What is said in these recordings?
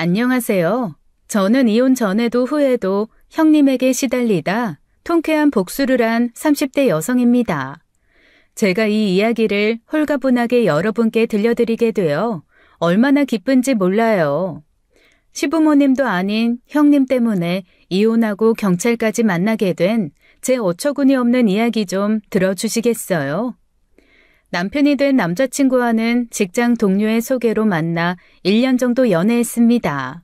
안녕하세요. 저는 이혼 전에도 후에도 형님에게 시달리다 통쾌한 복수를 한 30대 여성입니다. 제가 이 이야기를 홀가분하게 여러분께 들려드리게 되어 얼마나 기쁜지 몰라요. 시부모님도 아닌 형님 때문에 이혼하고 경찰까지 만나게 된 제 어처구니 없는 이야기 좀 들어주시겠어요? 남편이 된 남자친구와는 직장 동료의 소개로 만나 1년 정도 연애했습니다.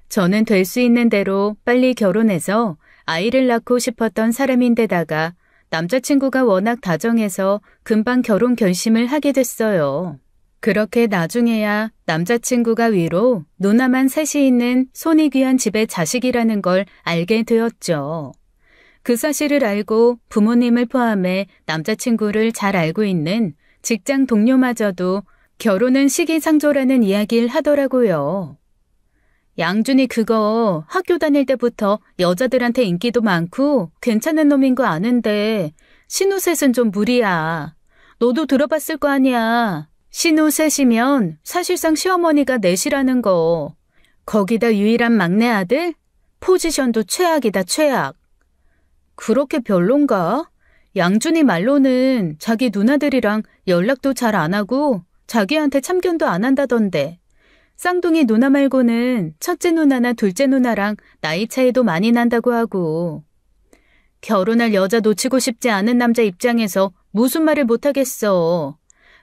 저는 될 수 있는 대로 빨리 결혼해서 아이를 낳고 싶었던 사람인데다가 남자친구가 워낙 다정해서 금방 결혼 결심을 하게 됐어요. 그렇게 나중에야 남자친구가 위로 누나만 셋이 있는 손이 귀한 집의 자식이라는 걸 알게 되었죠. 그 사실을 알고 부모님을 포함해 남자친구를 잘 알고 있는 직장 동료마저도 결혼은 시기상조라는 이야기를 하더라고요. 양준이 그거 학교 다닐 때부터 여자들한테 인기도 많고 괜찮은 놈인 거 아는데 신우셋은 좀 무리야. 너도 들어봤을 거 아니야. 신우셋이면 사실상 시어머니가 넷이라는 거. 거기다 유일한 막내 아들? 포지션도 최악이다 최악. 그렇게 별론가? 양준이 말로는 자기 누나들이랑 연락도 잘 안 하고 자기한테 참견도 안 한다던데. 쌍둥이 누나 말고는 첫째 누나나 둘째 누나랑 나이 차이도 많이 난다고 하고. 결혼할 여자 놓치고 싶지 않은 남자 입장에서 무슨 말을 못하겠어.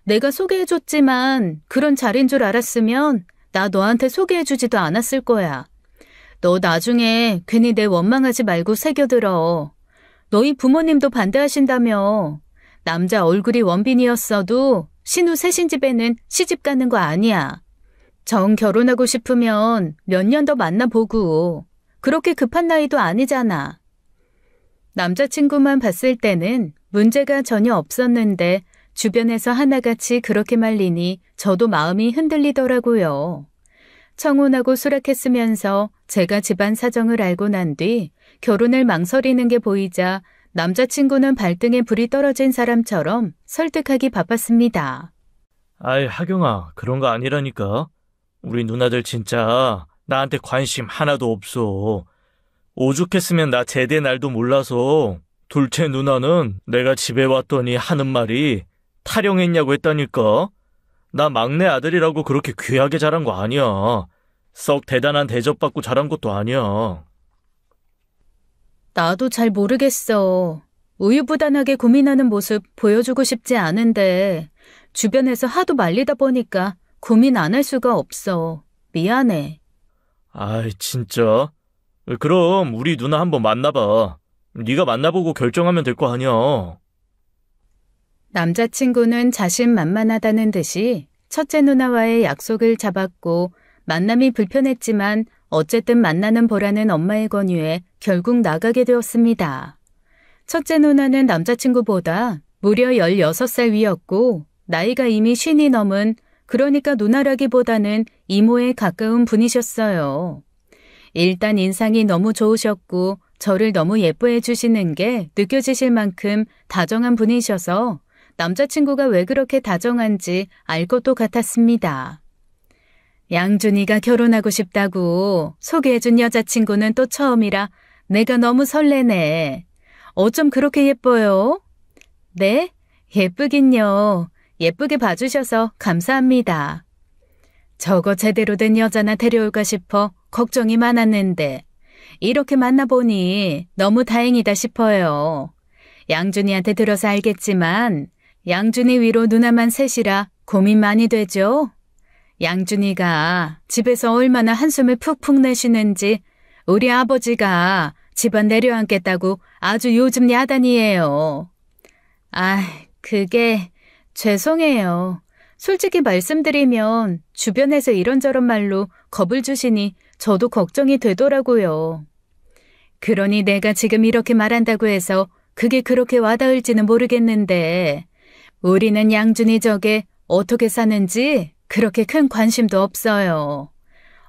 내가 소개해줬지만 그런 자리인 줄 알았으면 나 너한테 소개해주지도 않았을 거야. 너 나중에 괜히 내 원망하지 말고 새겨들어. 너희 부모님도 반대하신다며. 남자 얼굴이 원빈이었어도 신우 셋인 집에는 시집 가는 거 아니야. 정 결혼하고 싶으면 몇 년 더 만나보고. 그렇게 급한 나이도 아니잖아. 남자친구만 봤을 때는 문제가 전혀 없었는데 주변에서 하나같이 그렇게 말리니 저도 마음이 흔들리더라고요. 청혼하고 수락했으면서 제가 집안 사정을 알고 난 뒤 결혼을 망설이는 게 보이자 남자친구는 발등에 불이 떨어진 사람처럼 설득하기 바빴습니다. 아이, 하경아, 그런 거 아니라니까. 우리 누나들 진짜 나한테 관심 하나도 없어. 오죽했으면 나 제대 날도 몰라서 둘째 누나는 내가 집에 왔더니 하는 말이 타령했냐고 했다니까. 나 막내 아들이라고 그렇게 귀하게 자란 거 아니야. 썩 대단한 대접받고 자란 것도 아니야. 나도 잘 모르겠어. 우유부단하게 고민하는 모습 보여주고 싶지 않은데 주변에서 하도 말리다 보니까 고민 안 할 수가 없어. 미안해. 아이, 진짜? 그럼 우리 누나 한번 만나봐. 네가 만나보고 결정하면 될 거 아니야. 남자친구는 자신만만하다는 듯이 첫째 누나와의 약속을 잡았고 만남이 불편했지만 어쨌든 만나는 보라는 엄마의 권유에 결국 나가게 되었습니다. 첫째 누나는 남자친구보다 무려 16살 위였고 나이가 이미 50이 넘은, 그러니까 누나라기보다는 이모에 가까운 분이셨어요. 일단 인상이 너무 좋으셨고 저를 너무 예뻐해 주시는 게 느껴지실 만큼 다정한 분이셔서 남자친구가 왜 그렇게 다정한지 알 것도 같았습니다. 양준이가 결혼하고 싶다고 소개해준 여자친구는 또 처음이라 내가 너무 설레네. 어쩜 그렇게 예뻐요? 네? 예쁘긴요. 예쁘게 봐주셔서 감사합니다. 저거 제대로 된 여자나 데려올까 싶어 걱정이 많았는데 이렇게 만나보니 너무 다행이다 싶어요. 양준이한테 들어서 알겠지만 양준이 위로 누나만 셋이라 고민 많이 되죠? 양준이가 집에서 얼마나 한숨을 푹푹 내쉬는지 우리 아버지가 집안 내려앉겠다고 아주 요즘 야단이에요. 아, 그게 죄송해요. 솔직히 말씀드리면 주변에서 이런저런 말로 겁을 주시니 저도 걱정이 되더라고요. 그러니 내가 지금 이렇게 말한다고 해서 그게 그렇게 와닿을지는 모르겠는데 우리는 양준이 저게 어떻게 사는지 그렇게 큰 관심도 없어요.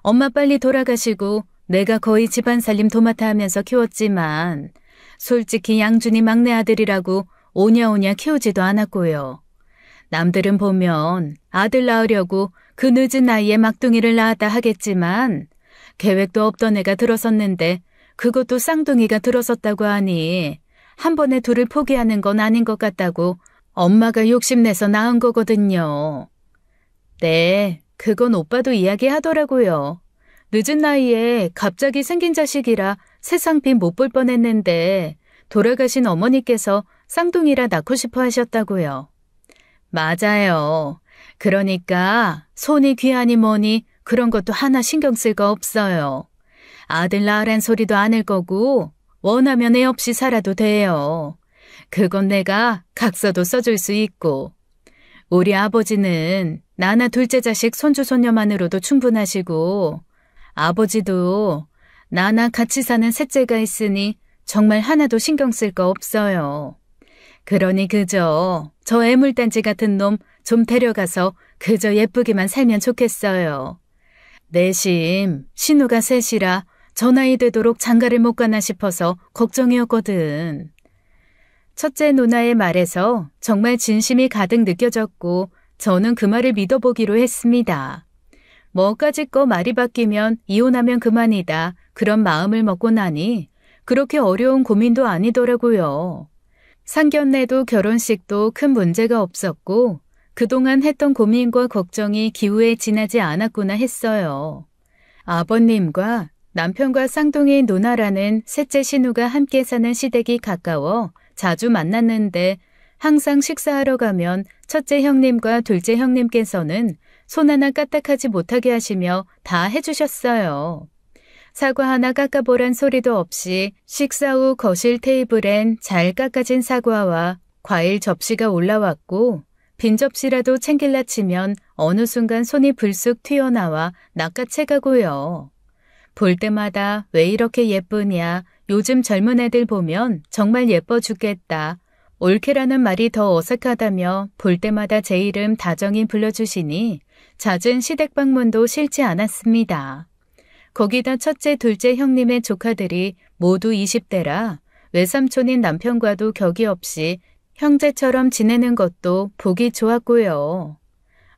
엄마 빨리 돌아가시고 내가 거의 집안 살림 도맡아 하면서 키웠지만 솔직히 양준이 막내 아들이라고 오냐오냐 키우지도 않았고요. 남들은 보면 아들 낳으려고 그 늦은 나이에 막둥이를 낳았다 하겠지만 계획도 없던 애가 들어섰는데 그것도 쌍둥이가 들어섰다고 하니 한 번에 둘을 포기하는 건 아닌 것 같다고 엄마가 욕심내서 낳은 거거든요. 네, 그건 오빠도 이야기하더라고요. 늦은 나이에 갑자기 생긴 자식이라 세상 빛 못 볼 뻔했는데 돌아가신 어머니께서 쌍둥이라 낳고 싶어 하셨다고요. 맞아요. 그러니까 손이 귀하니 뭐니 그런 것도 하나 신경 쓸 거 없어요. 아들 낳으란 소리도 안 할 거고 원하면 애 없이 살아도 돼요. 그건 내가 각서도 써줄 수 있고. 우리 아버지는 나나 둘째 자식 손주 손녀만으로도 충분하시고 아버지도 나나 같이 사는 셋째가 있으니 정말 하나도 신경 쓸 거 없어요. 그러니 그저 저 애물단지 같은 놈 좀 데려가서 그저 예쁘게만 살면 좋겠어요. 내심 신우가 셋이라 저 나이 되도록 장가를 못 가나 싶어서 걱정이었거든. 첫째 누나의 말에서 정말 진심이 가득 느껴졌고 저는 그 말을 믿어보기로 했습니다. 뭐까짓 말이 바뀌면 이혼하면 그만이다 그런 마음을 먹고 나니 그렇게 어려운 고민도 아니더라고요. 상견례도 결혼식도 큰 문제가 없었고 그동안 했던 고민과 걱정이 기우에 지나지 않았구나 했어요. 아버님과 남편과 쌍둥이 누나라는 셋째 신우가 함께 사는 시댁이 가까워 자주 만났는데 항상 식사하러 가면 첫째 형님과 둘째 형님께서는 손 하나 까딱하지 못하게 하시며 다 해주셨어요. 사과 하나 깎아보란 소리도 없이 식사 후 거실 테이블엔 잘 깎아진 사과와 과일 접시가 올라왔고 빈 접시라도 챙길라 치면 어느 순간 손이 불쑥 튀어나와 낚아채가고요. 볼 때마다 왜 이렇게 예쁘냐, 요즘 젊은 애들 보면 정말 예뻐 죽겠다. 올케라는 말이 더 어색하다며 볼 때마다 제 이름 다정히 불러주시니 잦은 시댁 방문도 싫지 않았습니다. 거기다 첫째, 둘째 형님의 조카들이 모두 20대라 외삼촌인 남편과도 격이 없이 형제처럼 지내는 것도 보기 좋았고요.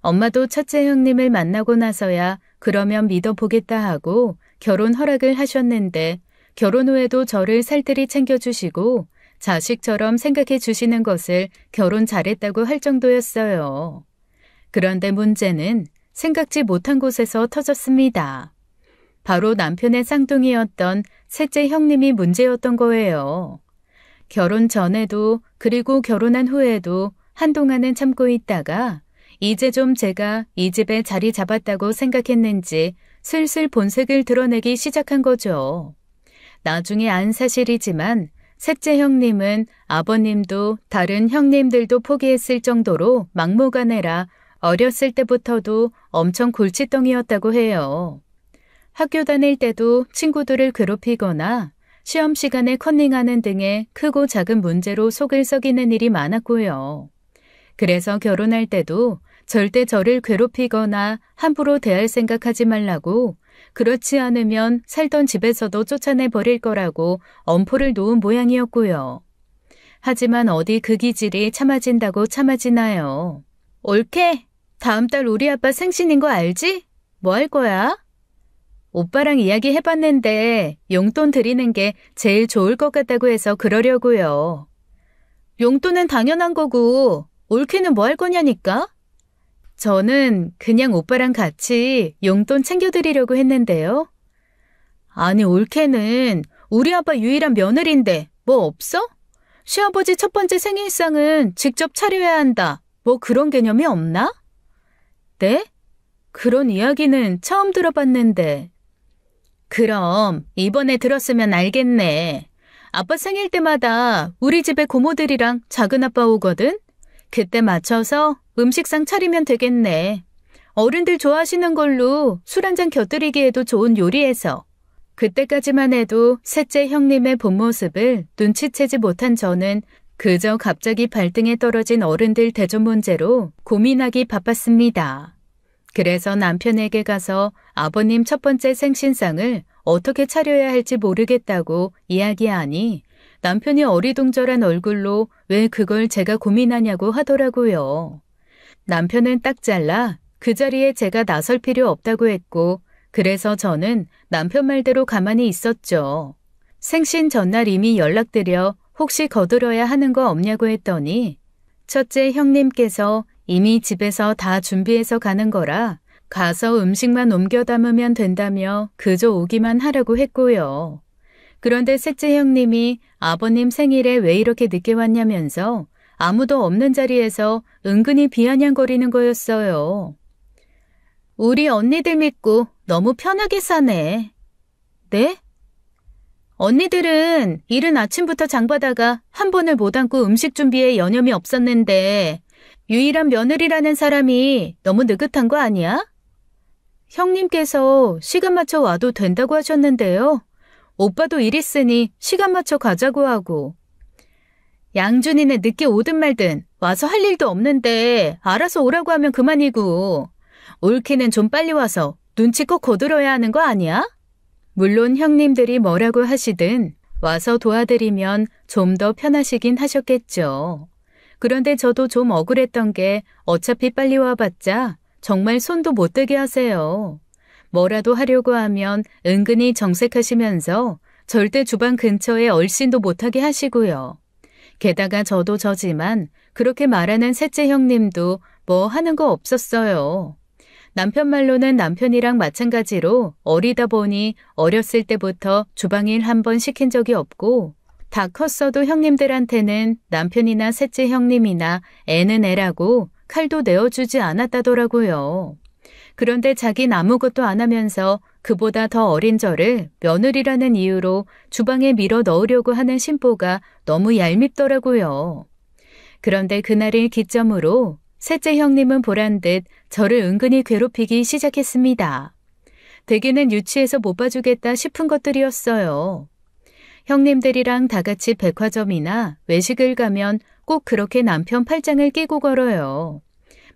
엄마도 첫째 형님을 만나고 나서야 그러면 믿어보겠다 하고 결혼 허락을 하셨는데 결혼 후에도 저를 살뜰히 챙겨주시고 자식처럼 생각해 주시는 것을 결혼 잘했다고 할 정도였어요. 그런데 문제는 생각지 못한 곳에서 터졌습니다. 바로 남편의 쌍둥이였던 셋째 형님이 문제였던 거예요. 결혼 전에도 그리고 결혼한 후에도 한동안은 참고 있다가 이제 좀 제가 이 집에 자리 잡았다고 생각했는지 슬슬 본색을 드러내기 시작한 거죠. 나중에 안 사실이지만 셋째 형님은 아버님도 다른 형님들도 포기했을 정도로 막무가내라 어렸을 때부터도 엄청 골칫덩이였다고 해요. 학교 다닐 때도 친구들을 괴롭히거나 시험 시간에 컨닝하는 등의 크고 작은 문제로 속을 썩이는 일이 많았고요. 그래서 결혼할 때도 절대 저를 괴롭히거나 함부로 대할 생각하지 말라고 그렇지 않으면 살던 집에서도 쫓아내버릴 거라고 엄포를 놓은 모양이었고요. 하지만 어디 그 기질이 참아진다고 참아지나요? 올케, 다음 달 우리 아빠 생신인 거 알지? 뭐 할 거야? 오빠랑 이야기 해봤는데 용돈 드리는 게 제일 좋을 것 같다고 해서 그러려고요. 용돈은 당연한 거고 올케는 뭐 할 거냐니까? 저는 그냥 오빠랑 같이 용돈 챙겨드리려고 했는데요. 아니 올케는 우리 아빠 유일한 며느리인데 뭐 없어? 시아버지 첫 번째 생일상은 직접 차려야 한다. 뭐 그런 개념이 없나? 네? 그런 이야기는 처음 들어봤는데. 그럼 이번에 들었으면 알겠네. 아빠 생일 때마다 우리 집에 고모들이랑 작은아빠 오거든? 그때 맞춰서 음식상 차리면 되겠네. 어른들 좋아하시는 걸로 술 한잔 곁들이기에도 좋은 요리해서. 그때까지만 해도 셋째 형님의 본 모습을 눈치채지 못한 저는 그저 갑자기 발등에 떨어진 어른들 대접 문제로 고민하기 바빴습니다. 그래서 남편에게 가서 아버님 첫 번째 생신상을 어떻게 차려야 할지 모르겠다고 이야기하니 남편이 어리둥절한 얼굴로 왜 그걸 제가 고민하냐고 하더라고요. 남편은 딱 잘라 그 자리에 제가 나설 필요 없다고 했고 그래서 저는 남편 말대로 가만히 있었죠. 생신 전날 이미 연락드려 혹시 거들어야 하는 거 없냐고 했더니 첫째 형님께서 이미 집에서 다 준비해서 가는 거라 가서 음식만 옮겨 담으면 된다며 그저 오기만 하라고 했고요. 그런데 셋째 형님이 아버님 생일에 왜 이렇게 늦게 왔냐면서 아무도 없는 자리에서 은근히 비아냥거리는 거였어요. 우리 언니들 믿고 너무 편하게 사네. 네? 언니들은 이른 아침부터 장봐다가 한 번을 못 앉고 음식 준비에 여념이 없었는데 유일한 며느리라는 사람이 너무 느긋한 거 아니야? 형님께서 시간 맞춰 와도 된다고 하셨는데요. 오빠도 일 있으니 시간 맞춰 가자고 하고. 양준이네 늦게 오든 말든 와서 할 일도 없는데 알아서 오라고 하면 그만이고. 올케는 좀 빨리 와서 눈치껏 거들어야 하는 거 아니야? 물론 형님들이 뭐라고 하시든 와서 도와드리면 좀 더 편하시긴 하셨겠죠. 그런데 저도 좀 억울했던 게 어차피 빨리 와봤자 정말 손도 못 대게 하세요. 뭐라도 하려고 하면 은근히 정색하시면서 절대 주방 근처에 얼씬도 못하게 하시고요. 게다가 저도 저지만 그렇게 말하는 셋째 형님도 뭐 하는 거 없었어요. 남편 말로는 남편이랑 마찬가지로 어리다 보니 어렸을 때부터 주방일 한 번 시킨 적이 없고 다 컸어도 형님들한테는 남편이나 셋째 형님이나 애는 애라고 칼도 내어주지 않았다더라고요. 그런데 자긴 아무것도 안 하면서 그보다 더 어린 저를 며느리라는 이유로 주방에 밀어 넣으려고 하는 심보가 너무 얄밉더라고요. 그런데 그날을 기점으로 셋째 형님은 보란듯 저를 은근히 괴롭히기 시작했습니다. 대개는 유치해서 못 봐주겠다 싶은 것들이었어요. 형님들이랑 다 같이 백화점이나 외식을 가면 꼭 그렇게 남편 팔짱을 끼고 걸어요.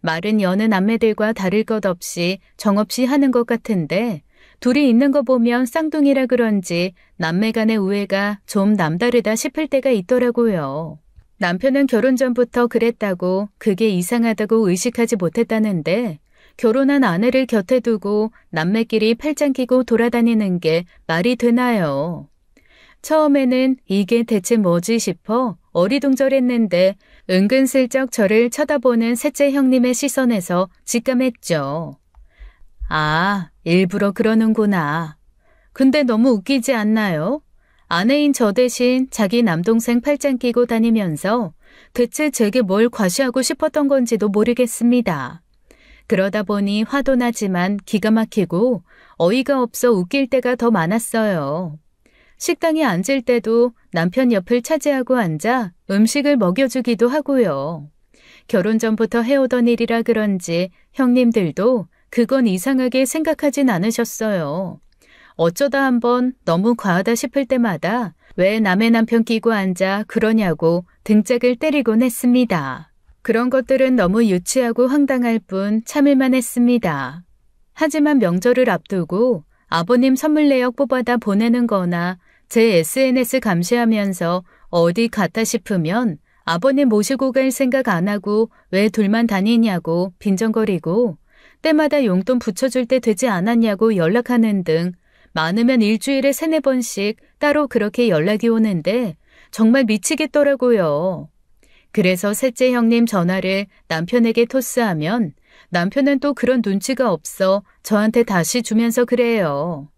말은 여느 남매들과 다를 것 없이 정없이 하는 것 같은데 둘이 있는 거 보면 쌍둥이라 그런지 남매 간의 우애가 좀 남다르다 싶을 때가 있더라고요. 남편은 결혼 전부터 그랬다고 그게 이상하다고 의식하지 못했다는데 결혼한 아내를 곁에 두고 남매끼리 팔짱 끼고 돌아다니는 게 말이 되나요? 처음에는 이게 대체 뭐지 싶어 어리둥절했는데 은근슬쩍 저를 쳐다보는 셋째 형님의 시선에서 직감했죠. 아, 일부러 그러는구나. 근데 너무 웃기지 않나요? 아내인 저 대신 자기 남동생 팔짱 끼고 다니면서 대체 제게 뭘 과시하고 싶었던 건지도 모르겠습니다. 그러다 보니 화도 나지만 기가 막히고 어이가 없어 웃길 때가 더 많았어요. 식당에 앉을 때도 남편 옆을 차지하고 앉아 음식을 먹여주기도 하고요. 결혼 전부터 해오던 일이라 그런지 형님들도 그건 이상하게 생각하진 않으셨어요. 어쩌다 한번 너무 과하다 싶을 때마다 왜 남의 남편 끼고 앉아 그러냐고 등짝을 때리곤 했습니다. 그런 것들은 너무 유치하고 황당할 뿐 참을만 했습니다. 하지만 명절을 앞두고 아버님 선물 내역 뽑아다 보내는 거나 제 SNS 감시하면서 어디 갔다 싶으면 아버님 모시고 갈 생각 안 하고 왜 둘만 다니냐고 빈정거리고 때마다 용돈 붙여줄 때 되지 않았냐고 연락하는 등 많으면 일주일에 3-4번씩 따로 그렇게 연락이 오는데 정말 미치겠더라고요. 그래서 셋째 형님 전화를 남편에게 토스하면 남편은 또 그런 눈치가 없어 저한테 다시 주면서 그래요.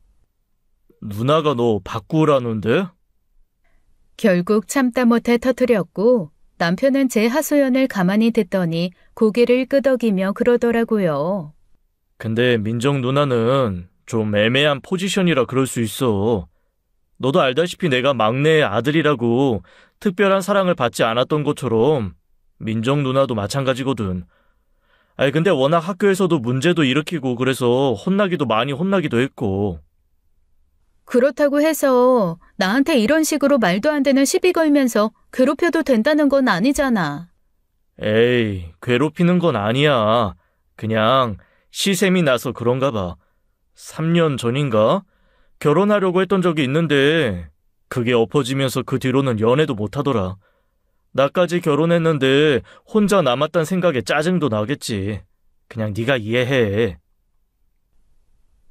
누나가 너 바꾸라는데? 결국 참다 못해 터뜨렸고 남편은 제 하소연을 가만히 듣더니 고개를 끄덕이며 그러더라고요. 근데 민정 누나는 좀 애매한 포지션이라 그럴 수 있어. 너도 알다시피 내가 막내의 아들이라고 특별한 사랑을 받지 않았던 것처럼 민정 누나도 마찬가지거든. 아니 근데 워낙 학교에서도 문제도 일으키고 그래서 혼나기도 많이 혼나기도 했고. 그렇다고 해서 나한테 이런 식으로 말도 안 되는 시비 걸면서 괴롭혀도 된다는 건 아니잖아. 에이, 괴롭히는 건 아니야. 그냥 시샘이 나서 그런가 봐. 3년 전인가? 결혼하려고 했던 적이 있는데 그게 엎어지면서 그 뒤로는 연애도 못하더라. 나까지 결혼했는데 혼자 남았단 생각에 짜증도 나겠지. 그냥 네가 이해해.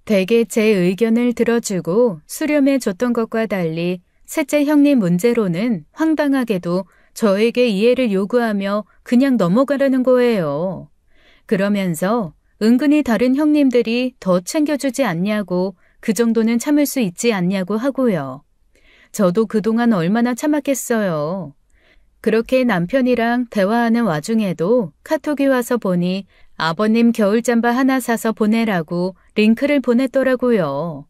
되게 제 의견을 들어주고 수렴해줬던 것과 달리 셋째 형님 문제로는 황당하게도 저에게 이해를 요구하며 그냥 넘어가려는 거예요. 그러면서 은근히 다른 형님들이 더 챙겨주지 않냐고 그 정도는 참을 수 있지 않냐고 하고요. 저도 그동안 얼마나 참았겠어요. 그렇게 남편이랑 대화하는 와중에도 카톡이 와서 보니 아버님 겨울잠바 하나 사서 보내라고 링크를 보냈더라고요.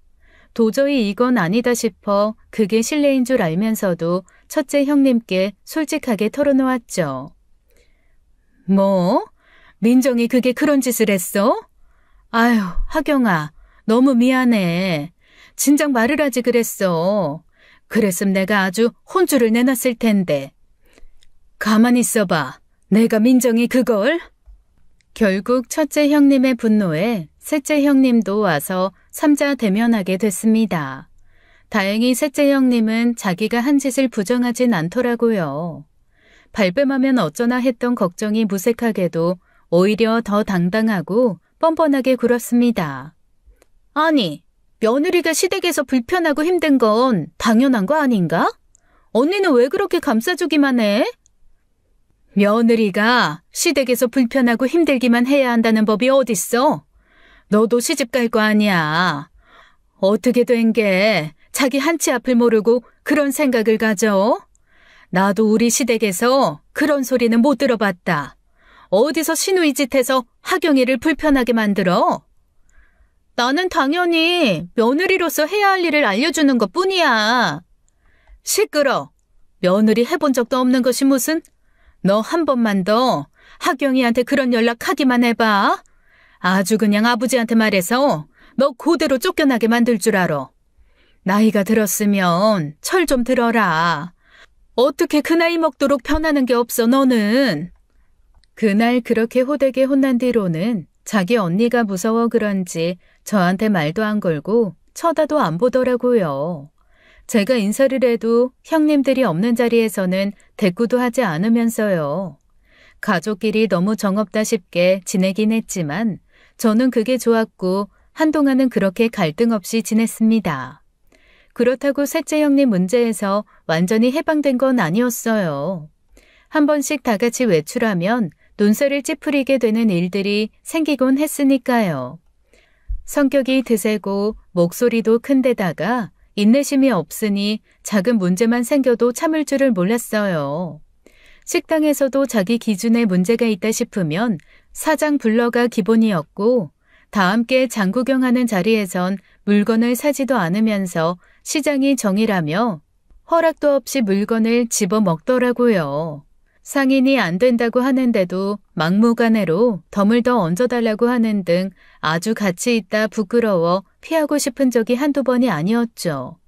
도저히 이건 아니다 싶어 그게 실례인 줄 알면서도 첫째 형님께 솔직하게 털어놓았죠. 뭐? 민정이 그게 그런 짓을 했어? 아휴, 하경아, 너무 미안해. 진작 말을 하지 그랬어. 그랬으면 내가 아주 혼쭐을 내놨을 텐데. 가만히 있어봐. 내가 민정이 그걸? 결국 첫째 형님의 분노에 셋째 형님도 와서 삼자 대면하게 됐습니다. 다행히 셋째 형님은 자기가 한 짓을 부정하진 않더라고요. 발뺌하면 어쩌나 했던 걱정이 무색하게도 오히려 더 당당하고 뻔뻔하게 굴었습니다. 아니, 며느리가 시댁에서 불편하고 힘든 건 당연한 거 아닌가? 언니는 왜 그렇게 감싸주기만 해? 며느리가 시댁에서 불편하고 힘들기만 해야 한다는 법이 어딨어? 너도 시집 갈 거 아니야. 어떻게 된 게 자기 한치 앞을 모르고 그런 생각을 가져? 나도 우리 시댁에서 그런 소리는 못 들어봤다. 어디서 시누이 짓해서 하경이를 불편하게 만들어? 나는 당연히 며느리로서 해야 할 일을 알려주는 것뿐이야. 시끄러. 며느리 해본 적도 없는 것이 무슨? 너 한 번만 더 하경이한테 그런 연락하기만 해봐. 아주 그냥 아버지한테 말해서 너 그대로 쫓겨나게 만들 줄 알아. 나이가 들었으면 철 좀 들어라. 어떻게 그 나이 먹도록 변하는 게 없어 너는. 그날 그렇게 호되게 혼난 뒤로는 자기 언니가 무서워 그런지 저한테 말도 안 걸고 쳐다도 안 보더라고요. 제가 인사를 해도 형님들이 없는 자리에서는 대꾸도 하지 않으면서요. 가족끼리 너무 정없다 싶게 지내긴 했지만 저는 그게 좋았고 한동안은 그렇게 갈등 없이 지냈습니다. 그렇다고 셋째 형님 문제에서 완전히 해방된 건 아니었어요. 한 번씩 다 같이 외출하면 눈살을 찌푸리게 되는 일들이 생기곤 했으니까요. 성격이 드세고 목소리도 큰 데다가 인내심이 없으니 작은 문제만 생겨도 참을 줄을 몰랐어요. 식당에서도 자기 기준에 문제가 있다 싶으면 사장 불러가 기본이었고 다 함께 장구경하는 자리에선 물건을 사지도 않으면서 시장이 정이라며 허락도 없이 물건을 집어먹더라고요. 상인이 안 된다고 하는데도 막무가내로 덤을 더 얹어달라고 하는 등 아주 가치 있다 부끄러워 피하고 싶은 적이 한두 번이 아니었죠.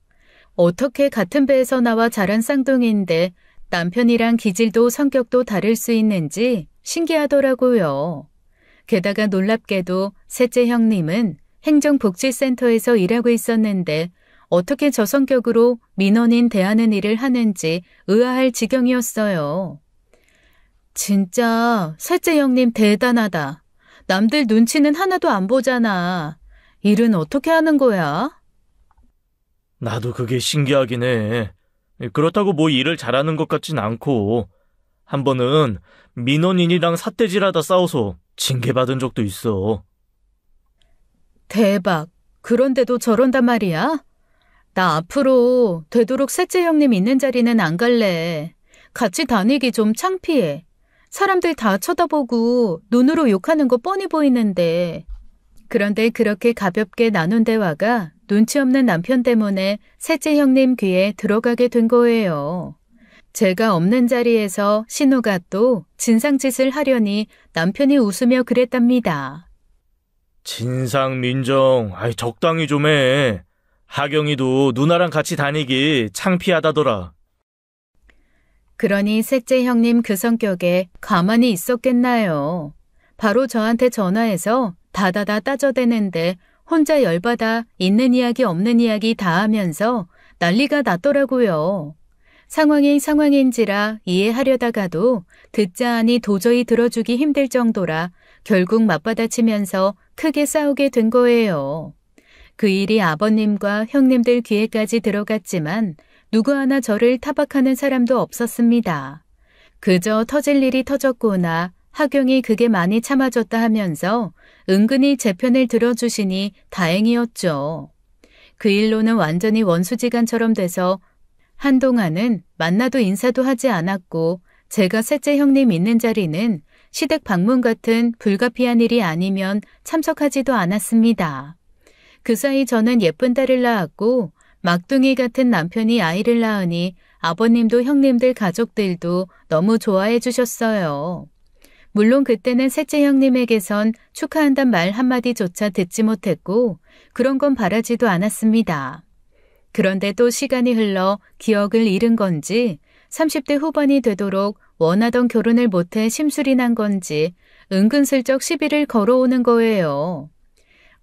어떻게 같은 배에서 나와 자란 쌍둥이인데 남편이랑 기질도 성격도 다를 수 있는지 신기하더라고요. 게다가 놀랍게도 셋째 형님은 행정복지센터에서 일하고 있었는데 어떻게 저 성격으로 민원인 대하는 일을 하는지 의아할 지경이었어요. 진짜 셋째 형님 대단하다. 남들 눈치는 하나도 안 보잖아. 일은 어떻게 하는 거야? 나도 그게 신기하긴 해. 그렇다고 뭐 일을 잘하는 것 같진 않고 한 번은 민원인이랑 삿대질하다 싸워서 징계받은 적도 있어. 대박. 그런데도 저런단 말이야? 나 앞으로 되도록 셋째 형님 있는 자리는 안 갈래. 같이 다니기 좀 창피해. 사람들 다 쳐다보고 눈으로 욕하는 거 뻔히 보이는데. 그런데 그렇게 가볍게 나눈 대화가 눈치 없는 남편 때문에 셋째 형님 귀에 들어가게 된 거예요. 제가 없는 자리에서 신우가 또 진상짓을 하려니 남편이 웃으며 그랬답니다. 진상 민정, 적당히 좀 해. 하경이도 누나랑 같이 다니기 창피하다더라. 그러니 셋째 형님 그 성격에 가만히 있었겠나요. 바로 저한테 전화해서 다다다 따져대는데 혼자 열받아 있는 이야기 없는 이야기 다 하면서 난리가 났더라고요. 상황이 상황인지라 이해하려다가도 듣자 하니 도저히 들어주기 힘들 정도라 결국 맞받아치면서 크게 싸우게 된 거예요. 그 일이 아버님과 형님들 귀에까지 들어갔지만 누구 하나 저를 타박하는 사람도 없었습니다. 그저 터질 일이 터졌구나, 하경이 그게 많이 참아줬다 하면서 은근히 제 편을 들어주시니 다행이었죠. 그 일로는 완전히 원수지간처럼 돼서 한동안은 만나도 인사도 하지 않았고 제가 셋째 형님 있는 자리는 시댁 방문 같은 불가피한 일이 아니면 참석하지도 않았습니다. 그 사이 저는 예쁜 딸을 낳았고 막둥이 같은 남편이 아이를 낳으니 아버님도 형님들 가족들도 너무 좋아해 주셨어요. 물론 그때는 셋째 형님에게선 축하한단 말 한마디조차 듣지 못했고 그런 건 바라지도 않았습니다. 그런데 또 시간이 흘러 기억을 잃은 건지 30대 후반이 되도록 원하던 결혼을 못해 심술이 난 건지 은근슬쩍 시비를 걸어오는 거예요.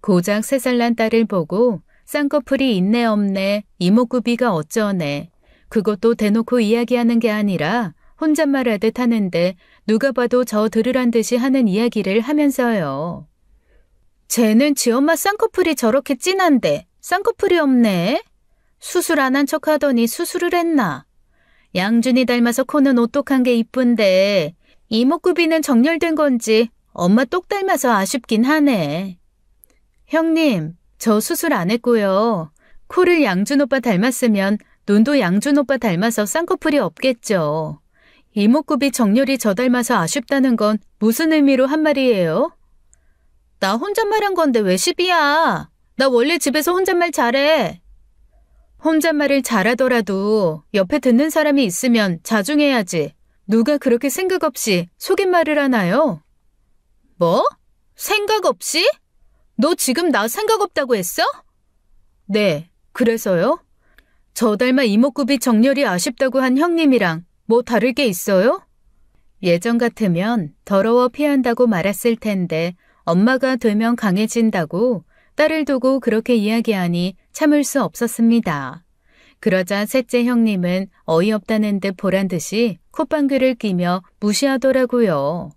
고작 3살 난 딸을 보고 쌍꺼풀이 있네 없네, 이목구비가 어쩌네. 그것도 대놓고 이야기하는 게 아니라 혼잣말하듯 하는데 누가 봐도 저 들으란 듯이 하는 이야기를 하면서요. 쟤는 지 엄마 쌍꺼풀이 저렇게 진한데 쌍꺼풀이 없네. 수술 안 한 척하더니 수술을 했나. 양준이 닮아서 코는 오똑한 게 이쁜데 이목구비는 정렬된 건지 엄마 똑 닮아서 아쉽긴 하네. 형님, 저 수술 안 했고요. 코를 양준 오빠 닮았으면 눈도 양준 오빠 닮아서 쌍꺼풀이 없겠죠. 이목구비 정렬이 저 닮아서 아쉽다는 건 무슨 의미로 한 말이에요? 나 혼잣말한 건데 왜 시비야? 나 원래 집에서 혼잣말 잘해. 혼잣말을 잘하더라도 옆에 듣는 사람이 있으면 자중해야지. 누가 그렇게 생각 없이 속임말을 하나요? 뭐? 생각 없이? 너 지금 나 생각 없다고 했어? 네, 그래서요? 저 닮아 이목구비 정렬이 아쉽다고 한 형님이랑 뭐 다를 게 있어요? 예전 같으면 더러워 피한다고 말았을 텐데 엄마가 되면 강해진다고 딸을 두고 그렇게 이야기하니 참을 수 없었습니다. 그러자 셋째 형님은 어이없다는 듯 보란 듯이 콧방귀를 끼며 무시하더라고요.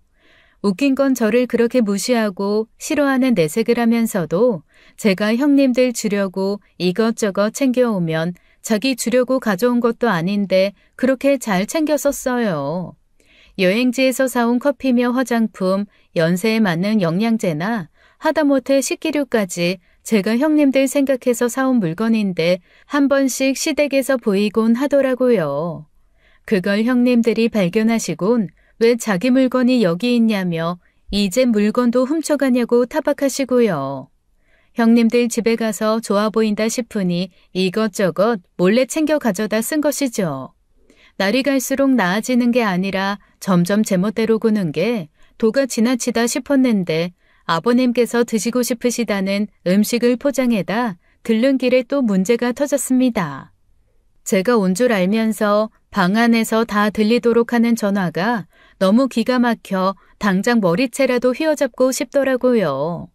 웃긴 건 저를 그렇게 무시하고 싫어하는 내색을 하면서도 제가 형님들 주려고 이것저것 챙겨오면 자기 주려고 가져온 것도 아닌데 그렇게 잘 챙겨 썼어요. 여행지에서 사온 커피며 화장품, 연세에 맞는 영양제나 하다못해 식기류까지 제가 형님들 생각해서 사온 물건인데 한 번씩 시댁에서 보이곤 하더라고요. 그걸 형님들이 발견하시곤 왜 자기 물건이 여기 있냐며 이제 물건도 훔쳐가냐고 타박하시고요. 형님들 집에 가서 좋아 보인다 싶으니 이것저것 몰래 챙겨 가져다 쓴 것이죠. 날이 갈수록 나아지는 게 아니라 점점 제멋대로 구는 게 도가 지나치다 싶었는데 아버님께서 드시고 싶으시다는 음식을 포장해다 들른 길에 또 문제가 터졌습니다. 제가 온 줄 알면서 방 안에서 다 들리도록 하는 전화가 너무 기가 막혀 당장 머리채라도 휘어잡고 싶더라고요.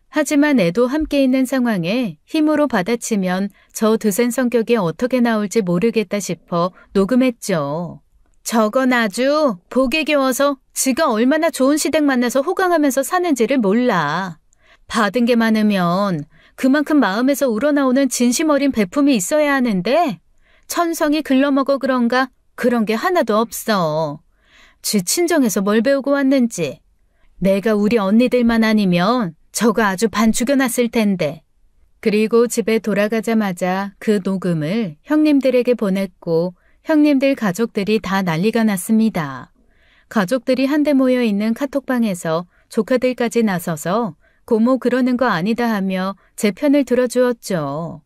하지만 애도 함께 있는 상황에 힘으로 받아치면 저 드센 성격이 어떻게 나올지 모르겠다 싶어 녹음했죠. 저건 아주 복에 겨워서 지가 얼마나 좋은 시댁 만나서 호강하면서 사는지를 몰라. 받은 게 많으면 그만큼 마음에서 우러나오는 진심 어린 베품이 있어야 하는데 천성이 글러먹어 그런가 그런 게 하나도 없어. 지 친정에서 뭘 배우고 왔는지. 내가 우리 언니들만 아니면 저거 아주 반 죽여놨을 텐데. 그리고 집에 돌아가자마자 그 녹음을 형님들에게 보냈고 형님들 가족들이 다 난리가 났습니다. 가족들이 한데 모여 있는 카톡방에서 조카들까지 나서서 고모 그러는 거 아니다 하며 제 편을 들어주었죠.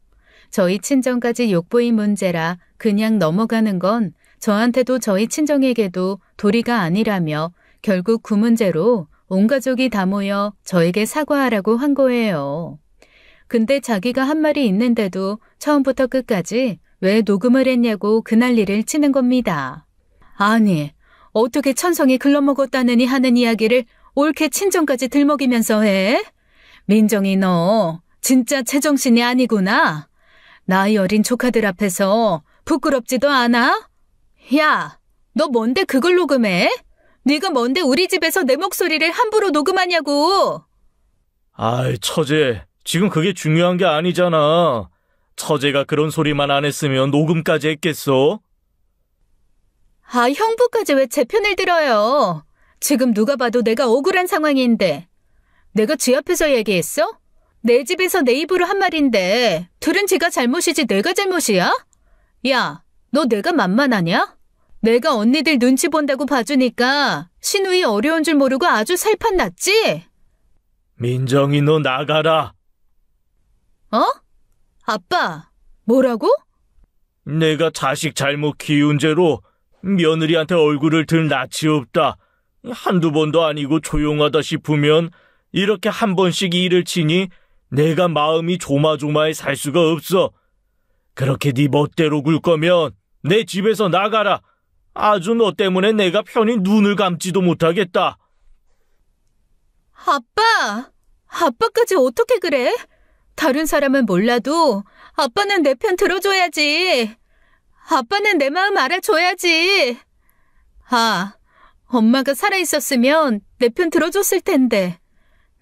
저희 친정까지 욕보인 문제라 그냥 넘어가는 건 저한테도 저희 친정에게도 도리가 아니라며 결국 그 문제로 온 가족이 다 모여 저에게 사과하라고 한 거예요. 근데 자기가 한 말이 있는데도 처음부터 끝까지 왜 녹음을 했냐고 그 난리를 치는 겁니다. 아니, 어떻게 천성이 글러먹었다느니 하는 이야기를 옳게 친정까지 들먹이면서 해? 민정이 너 진짜 제정신이 아니구나. 나이 어린 조카들 앞에서 부끄럽지도 않아? 야, 너 뭔데 그걸 녹음해? 네가 뭔데 우리 집에서 내 목소리를 함부로 녹음하냐고. 아이, 처제. 지금 그게 중요한 게 아니잖아. 처제가 그런 소리만 안 했으면 녹음까지 했겠어? 아, 형부까지 왜 제 편을 들어요? 지금 누가 봐도 내가 억울한 상황인데. 내가 지 앞에서 얘기했어? 내 집에서 내 입으로 한 말인데 들은 지가 잘못이지 내가 잘못이야? 야, 너 내가 만만하냐? 내가 언니들 눈치 본다고 봐주니까 시누이 어려운 줄 모르고 아주 살판 났지? 민정이 너 나가라. 어? 아빠, 뭐라고? 내가 자식 잘못 키운 죄로 며느리한테 얼굴을 들 낯이 없다. 한두 번도 아니고 조용하다 싶으면 이렇게 한 번씩 일을 치니 내가 마음이 조마조마해 살 수가 없어. 그렇게 네 멋대로 굴 거면 내 집에서 나가라. 아주 너 때문에 내가 편히 눈을 감지도 못하겠다. 아빠! 아빠까지 어떻게 그래? 다른 사람은 몰라도 아빠는 내 편 들어줘야지. 아빠는 내 마음 알아줘야지. 아, 엄마가 살아있었으면 내 편 들어줬을 텐데.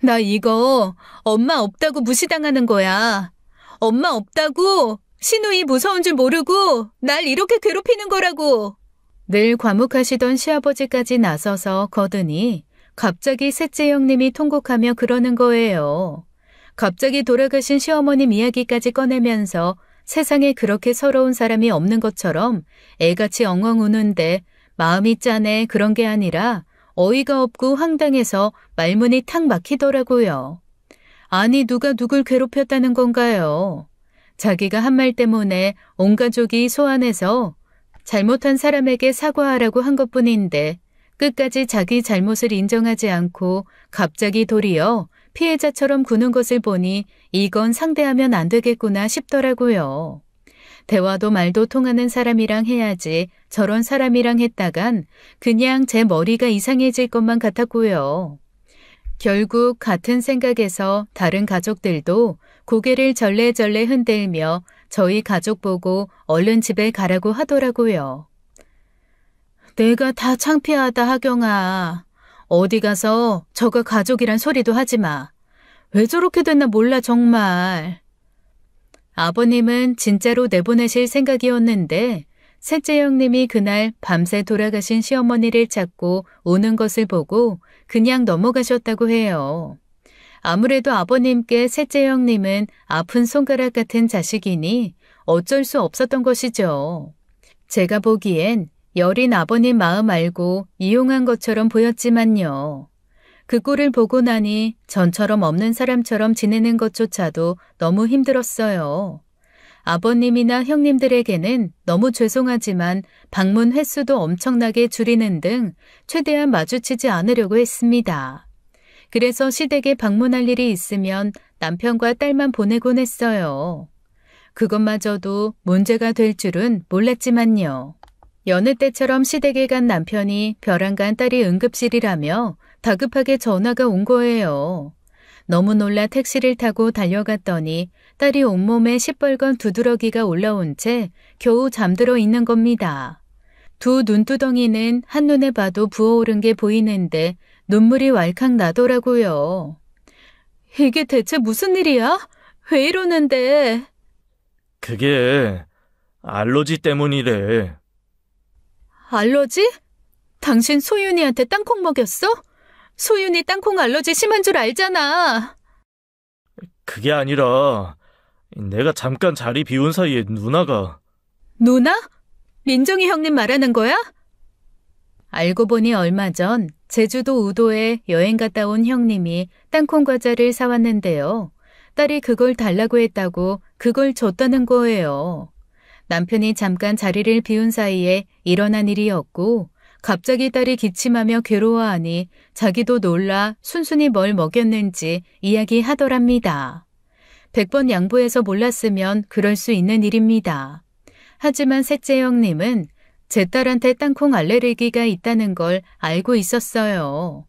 나 이거 엄마 없다고 무시당하는 거야. 엄마 없다고 시누이 무서운 줄 모르고 날 이렇게 괴롭히는 거라고. 늘 과묵하시던 시아버지까지 나서서 거드니 갑자기 셋째 형님이 통곡하며 그러는 거예요. 갑자기 돌아가신 시어머님 이야기까지 꺼내면서 세상에 그렇게 서러운 사람이 없는 것처럼 애같이 엉엉 우는데 마음이 짠해 그런 게 아니라 어이가 없고 황당해서 말문이 탁 막히더라고요. 아니 누가 누굴 괴롭혔다는 건가요? 자기가 한 말 때문에 온 가족이 소환해서 잘못한 사람에게 사과하라고 한 것뿐인데 끝까지 자기 잘못을 인정하지 않고 갑자기 도리어 피해자처럼 구는 것을 보니 이건 상대하면 안 되겠구나 싶더라고요. 대화도 말도 통하는 사람이랑 해야지 저런 사람이랑 했다간 그냥 제 머리가 이상해질 것만 같았고요. 결국 같은 생각에서 다른 가족들도 고개를 절레절레 흔들며 저희 가족 보고 얼른 집에 가라고 하더라고요. 내가 다 창피하다 하경아. 어디 가서 저가 가족이란 소리도 하지 마. 왜 저렇게 됐나 몰라 정말. 아버님은 진짜로 내보내실 생각이었는데 셋째 형님이 그날 밤새 돌아가신 시어머니를 찾고 오는 것을 보고 그냥 넘어가셨다고 해요. 아무래도 아버님께 셋째 형님은 아픈 손가락 같은 자식이니 어쩔 수 없었던 것이죠. 제가 보기엔 여린 아버님 마음 알고 이용한 것처럼 보였지만요. 그 꼴을 보고 나니 전처럼 없는 사람처럼 지내는 것조차도 너무 힘들었어요. 아버님이나 형님들에게는 너무 죄송하지만 방문 횟수도 엄청나게 줄이는 등 최대한 마주치지 않으려고 했습니다. 그래서 시댁에 방문할 일이 있으면 남편과 딸만 보내곤 했어요. 그것마저도 문제가 될 줄은 몰랐지만요. 여느 때처럼 시댁에 간 남편이 벼랑간 딸이 응급실이라며 다급하게 전화가 온 거예요. 너무 놀라 택시를 타고 달려갔더니 딸이 온몸에 시뻘건 두드러기가 올라온 채 겨우 잠들어 있는 겁니다. 두 눈두덩이는 한눈에 봐도 부어오른 게 보이는데 눈물이 왈칵 나더라고요. 이게 대체 무슨 일이야? 왜 이러는데? 그게 알러지 때문이래. 알러지? 당신 소윤이한테 땅콩 먹였어? 소윤이 땅콩 알러지 심한 줄 알잖아. 그게 아니라 내가 잠깐 자리 비운 사이에 누나가. 누나? 민정이 형님 말하는 거야? 알고 보니 얼마 전 제주도 우도에 여행 갔다 온 형님이 땅콩 과자를 사왔는데요. 딸이 그걸 달라고 했다고 그걸 줬다는 거예요. 남편이 잠깐 자리를 비운 사이에 일어난 일이었고 갑자기 딸이 기침하며 괴로워하니 자기도 놀라 순순히 뭘 먹였는지 이야기하더랍니다. 100번 양보해서 몰랐으면 그럴 수 있는 일입니다. 하지만 셋째 형님은 제 딸한테 땅콩 알레르기가 있다는 걸 알고 있었어요.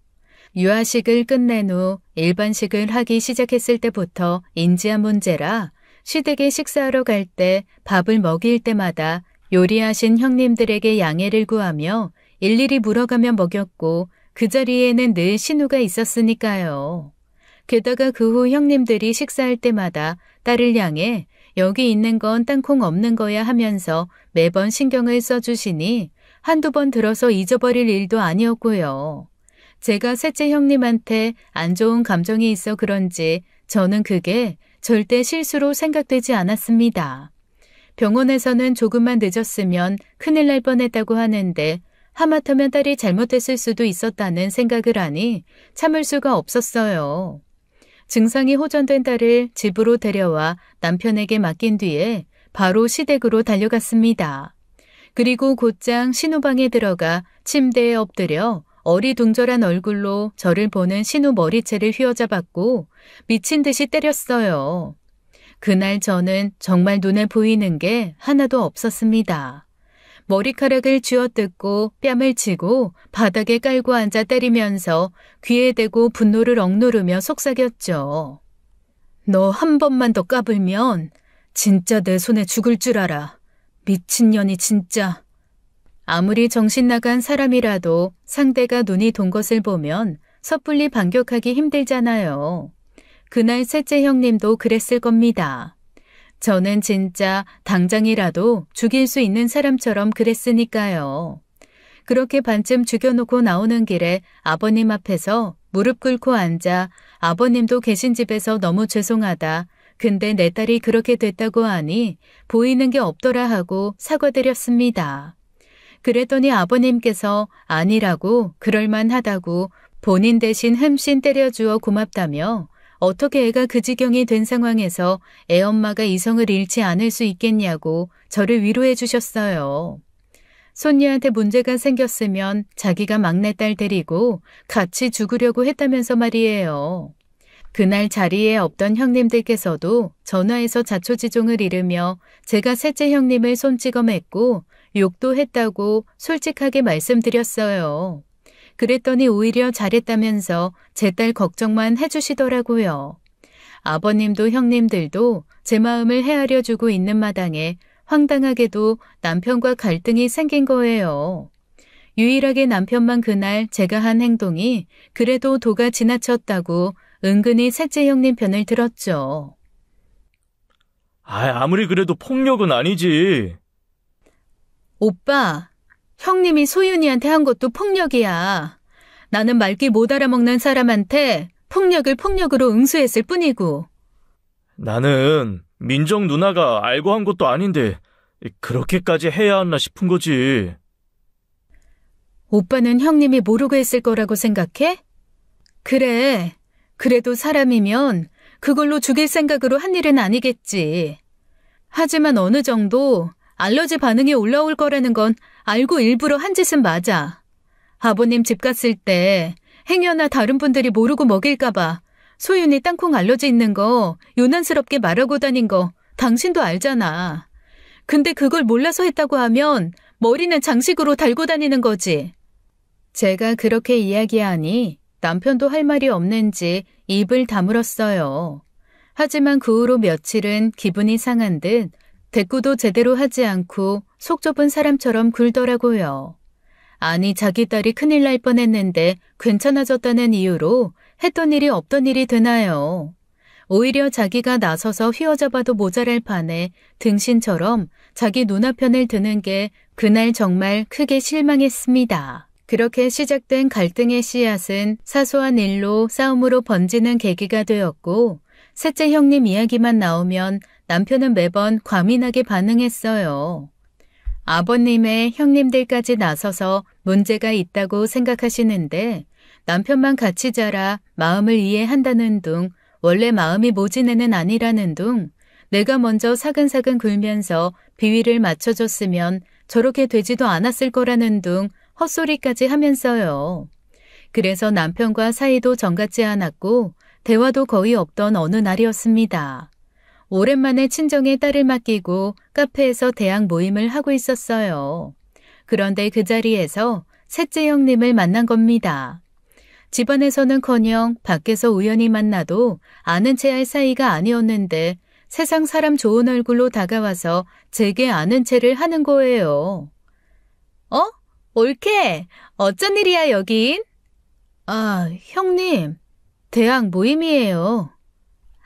유아식을 끝낸 후 일반식을 하기 시작했을 때부터 인지한 문제라 시댁에 식사하러 갈 때 밥을 먹일 때마다 요리하신 형님들에게 양해를 구하며 일일이 물어가며 먹였고 그 자리에는 늘 신우가 있었으니까요. 게다가 그 후 형님들이 식사할 때마다 딸을 향해 여기 있는 건 땅콩 없는 거야 하면서 매번 신경을 써주시니 한두 번 들어서 잊어버릴 일도 아니었고요. 제가 셋째 형님한테 안 좋은 감정이 있어 그런지 저는 그게 절대 실수로 생각되지 않았습니다. 병원에서는 조금만 늦었으면 큰일 날 뻔했다고 하는데 하마터면 딸이 잘못했을 수도 있었다는 생각을 하니 참을 수가 없었어요. 증상이 호전된 딸을 집으로 데려와 남편에게 맡긴 뒤에 바로 시댁으로 달려갔습니다. 그리고 곧장 신우방에 들어가 침대에 엎드려 어리둥절한 얼굴로 저를 보는 신우 머리채를 휘어잡았고 미친 듯이 때렸어요. 그날 저는 정말 눈에 보이는 게 하나도 없었습니다. 머리카락을 쥐어뜯고 뺨을 치고 바닥에 깔고 앉아 때리면서 귀에 대고 분노를 억누르며 속삭였죠. 너 한 번만 더 까불면 진짜 내 손에 죽을 줄 알아. 미친년이 진짜. 아무리 정신 나간 사람이라도 상대가 눈이 돈 것을 보면 섣불리 반격하기 힘들잖아요. 그날 셋째 형님도 그랬을 겁니다. 저는 진짜 당장이라도 죽일 수 있는 사람처럼 그랬으니까요. 그렇게 반쯤 죽여놓고 나오는 길에 아버님 앞에서 무릎 꿇고 앉아 아버님도 계신 집에서 너무 죄송하다. 근데 내 딸이 그렇게 됐다고 하니 보이는 게 없더라 하고 사과드렸습니다. 그랬더니 아버님께서 아니라고 그럴만하다고 본인 대신 흠씬 때려주어 고맙다며 어떻게 애가 그 지경이 된 상황에서 애엄마가 이성을 잃지 않을 수 있겠냐고 저를 위로해 주셨어요. 손녀한테 문제가 생겼으면 자기가 막내딸 데리고 같이 죽으려고 했다면서 말이에요. 그날 자리에 없던 형님들께서도 전화해서 자초지종을 이르며 제가 셋째 형님을 손찍어 맸고 욕도 했다고 솔직하게 말씀드렸어요. 그랬더니 오히려 잘했다면서 제 딸 걱정만 해주시더라고요. 아버님도 형님들도 제 마음을 헤아려 주고 있는 마당에 황당하게도 남편과 갈등이 생긴 거예요. 유일하게 남편만 그날 제가 한 행동이 그래도 도가 지나쳤다고 은근히 셋째 형님 편을 들었죠. 아무리 그래도 폭력은 아니지. 오빠, 형님이 소윤이한테 한 것도 폭력이야. 나는 말귀 못 알아먹는 사람한테 폭력을 폭력으로 응수했을 뿐이고. 나는 민정 누나가 알고 한 것도 아닌데 그렇게까지 해야 하나 싶은 거지. 오빠는 형님이 모르고 했을 거라고 생각해? 그래. 그래도 사람이면 그걸로 죽일 생각으로 한 일은 아니겠지. 하지만 어느 정도 알러지 반응이 올라올 거라는 건 알고 일부러 한 짓은 맞아. 아버님 집 갔을 때 행여나 다른 분들이 모르고 먹일까 봐 소윤이 땅콩 알러지 있는 거 요난스럽게 말하고 다닌 거 당신도 알잖아. 근데 그걸 몰라서 했다고 하면 머리는 장식으로 달고 다니는 거지. 제가 그렇게 이야기하니 남편도 할 말이 없는지 입을 다물었어요. 하지만 그 후로 며칠은 기분이 상한 듯 대꾸도 제대로 하지 않고 속 좁은 사람처럼 굴더라고요. 아니 자기 딸이 큰일 날 뻔했는데 괜찮아졌다는 이유로 했던 일이 없던 일이 되나요? 오히려 자기가 나서서 휘어잡아도 모자랄 판에 등신처럼 자기 누나편을 드는 게 그날 정말 크게 실망했습니다. 그렇게 시작된 갈등의 씨앗은 사소한 일로 싸움으로 번지는 계기가 되었고 셋째 형님 이야기만 나오면 남편은 매번 과민하게 반응했어요. 아버님의 형님들까지 나서서 문제가 있다고 생각하시는데 남편만 같이 자라 마음을 이해한다는 둥 원래 마음이 모진 애는 아니라는 둥 내가 먼저 사근사근 굴면서 비위를 맞춰줬으면 저렇게 되지도 않았을 거라는 둥 헛소리까지 하면서요. 그래서 남편과 사이도 정같지 않았고 대화도 거의 없던 어느 날이었습니다. 오랜만에 친정에 딸을 맡기고 카페에서 대학 모임을 하고 있었어요. 그런데 그 자리에서 셋째 형님을 만난 겁니다. 집안에서는커녕 밖에서 우연히 만나도 아는 체 할 사이가 아니었는데 세상 사람 좋은 얼굴로 다가와서 제게 아는 체를 하는 거예요. 올케, 어쩐 일이야, 여긴? 아, 형님, 대학 모임이에요.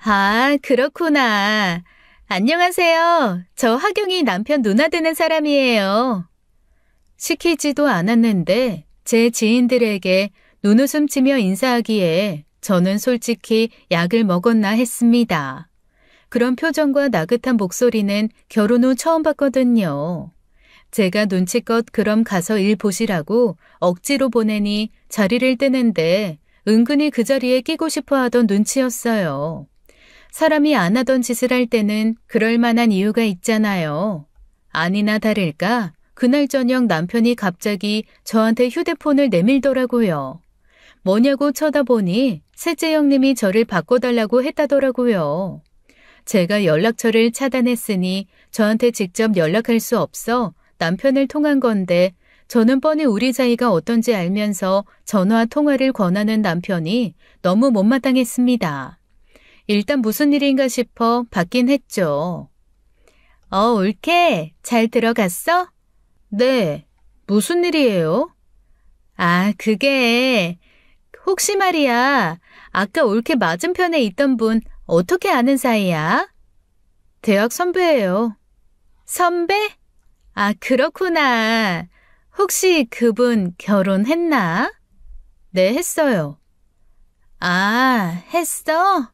아, 그렇구나. 안녕하세요. 저 하경이 남편 누나 되는 사람이에요. 시키지도 않았는데 제 지인들에게 눈웃음 치며 인사하기에 저는 솔직히 약을 먹었나 했습니다. 그런 표정과 나긋한 목소리는 결혼 후 처음 봤거든요. 제가 눈치껏 그럼 가서 일 보시라고 억지로 보내니 자리를 뜨는데 은근히 그 자리에 끼고 싶어 하던 눈치였어요. 사람이 안 하던 짓을 할 때는 그럴 만한 이유가 있잖아요. 아니나 다를까 그날 저녁 남편이 갑자기 저한테 휴대폰을 내밀더라고요. 뭐냐고 쳐다보니 셋째 형님이 저를 바꿔달라고 했다더라고요. 제가 연락처를 차단했으니 저한테 직접 연락할 수 없어 남편을 통한 건데 저는 뻔히 우리 사이가 어떤지 알면서 전화 통화를 권하는 남편이 너무 못마땅했습니다. 일단 무슨 일인가 싶어 받긴 했죠. 올케, 잘 들어갔어? 네, 무슨 일이에요? 아, 그게 혹시 말이야, 아까 올케 맞은편에 있던 분 어떻게 아는 사이야? 대학 선배예요. 선배? 아, 그렇구나. 혹시 그분 결혼했나? 네, 했어요. 아, 했어?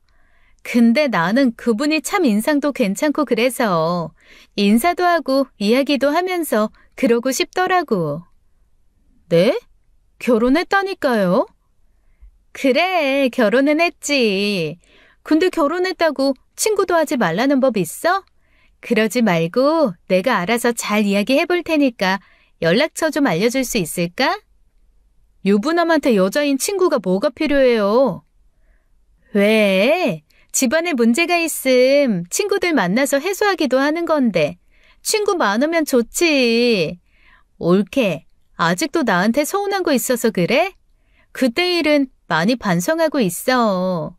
근데 나는 그분이 참 인상도 괜찮고 그래서 인사도 하고 이야기도 하면서 그러고 싶더라고. 네? 결혼했다니까요? 그래, 결혼은 했지. 근데 결혼했다고 친구도 하지 말라는 법 있어? 그러지 말고 내가 알아서 잘 이야기해 볼 테니까 연락처 좀 알려줄 수 있을까? 유부남한테 여자인 친구가 뭐가 필요해요? 왜? 집안에 문제가 있음 친구들 만나서 해소하기도 하는 건데 친구 많으면 좋지. 올케, 아직도 나한테 서운한 거 있어서 그래? 그때 일은 많이 반성하고 있어.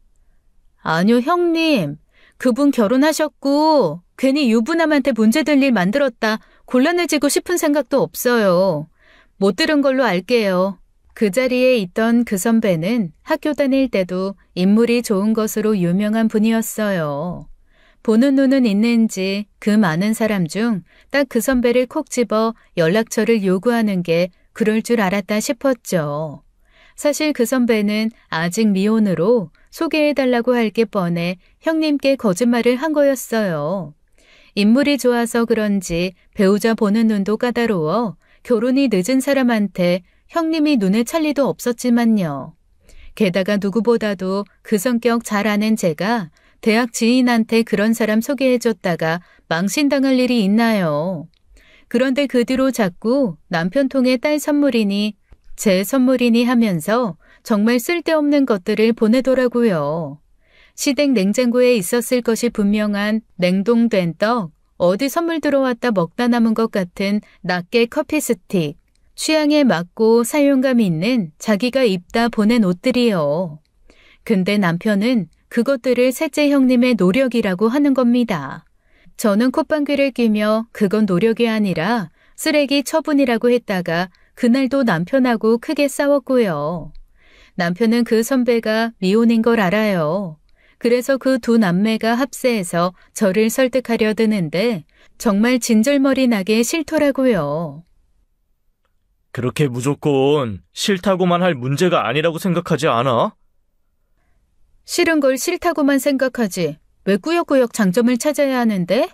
아니요, 형님. 그분 결혼하셨고 괜히 유부남한테 문제될 일 만들었다 곤란해지고 싶은 생각도 없어요. 못 들은 걸로 알게요. 그 자리에 있던 그 선배는 학교 다닐 때도 인물이 좋은 것으로 유명한 분이었어요. 보는 눈은 있는지 그 많은 사람 중 딱 그 선배를 콕 집어 연락처를 요구하는 게 그럴 줄 알았다 싶었죠. 사실 그 선배는 아직 미혼으로 소개해달라고 할 게 뻔해 형님께 거짓말을 한 거였어요. 인물이 좋아서 그런지 배우자 보는 눈도 까다로워 결혼이 늦은 사람한테 형님이 눈에 찰 리도 없었지만요. 게다가 누구보다도 그 성격 잘 아는 제가 대학 지인한테 그런 사람 소개해줬다가 망신당할 일이 있나요? 그런데 그 뒤로 자꾸 남편 통해 딸 선물이니 제 선물이니 하면서 정말 쓸데없는 것들을 보내더라고요. 시댁 냉장고에 있었을 것이 분명한 냉동된 떡, 어디 선물 들어왔다 먹다 남은 것 같은 낱개 커피 스틱, 취향에 맞고 사용감 있는 자기가 입다 보낸 옷들이요. 근데 남편은 그것들을 셋째 형님의 노력이라고 하는 겁니다. 저는 콧방귀를 뀌며 그건 노력이 아니라 쓰레기 처분이라고 했다가 그날도 남편하고 크게 싸웠고요. 남편은 그 선배가 미혼인 걸 알아요. 그래서 그 두 남매가 합세해서 저를 설득하려 드는데 정말 진절머리 나게 싫더라고요. 그렇게 무조건 싫다고만 할 문제가 아니라고 생각하지 않아? 싫은 걸 싫다고만 생각하지. 왜 꾸역꾸역 장점을 찾아야 하는데?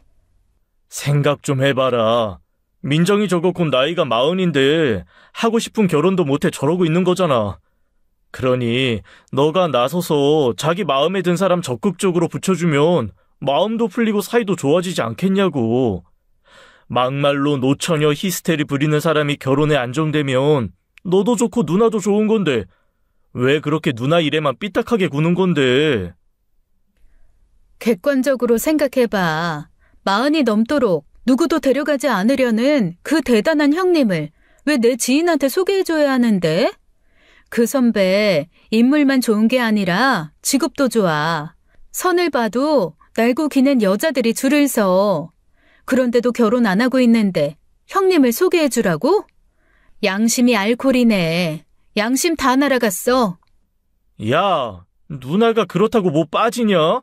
생각 좀 해봐라. 민정이 저거 곧 나이가 40인데 하고 싶은 결혼도 못해 저러고 있는 거잖아. 그러니 너가 나서서 자기 마음에 든 사람 적극적으로 붙여주면 마음도 풀리고 사이도 좋아지지 않겠냐고. 막말로 노처녀 히스테리 부리는 사람이 결혼에 안정되면 너도 좋고 누나도 좋은 건데 왜 그렇게 누나 일에만 삐딱하게 구는 건데. 객관적으로 생각해봐. 40이 넘도록 누구도 데려가지 않으려는 그 대단한 형님을 왜 내 지인한테 소개해줘야 하는데? 그 선배 인물만 좋은 게 아니라 직업도 좋아. 선을 봐도 날고 기는 여자들이 줄을 서. 그런데도 결혼 안 하고 있는데 형님을 소개해주라고? 양심이 알코올이네. 양심 다 날아갔어. 야, 누나가 그렇다고 뭐 빠지냐?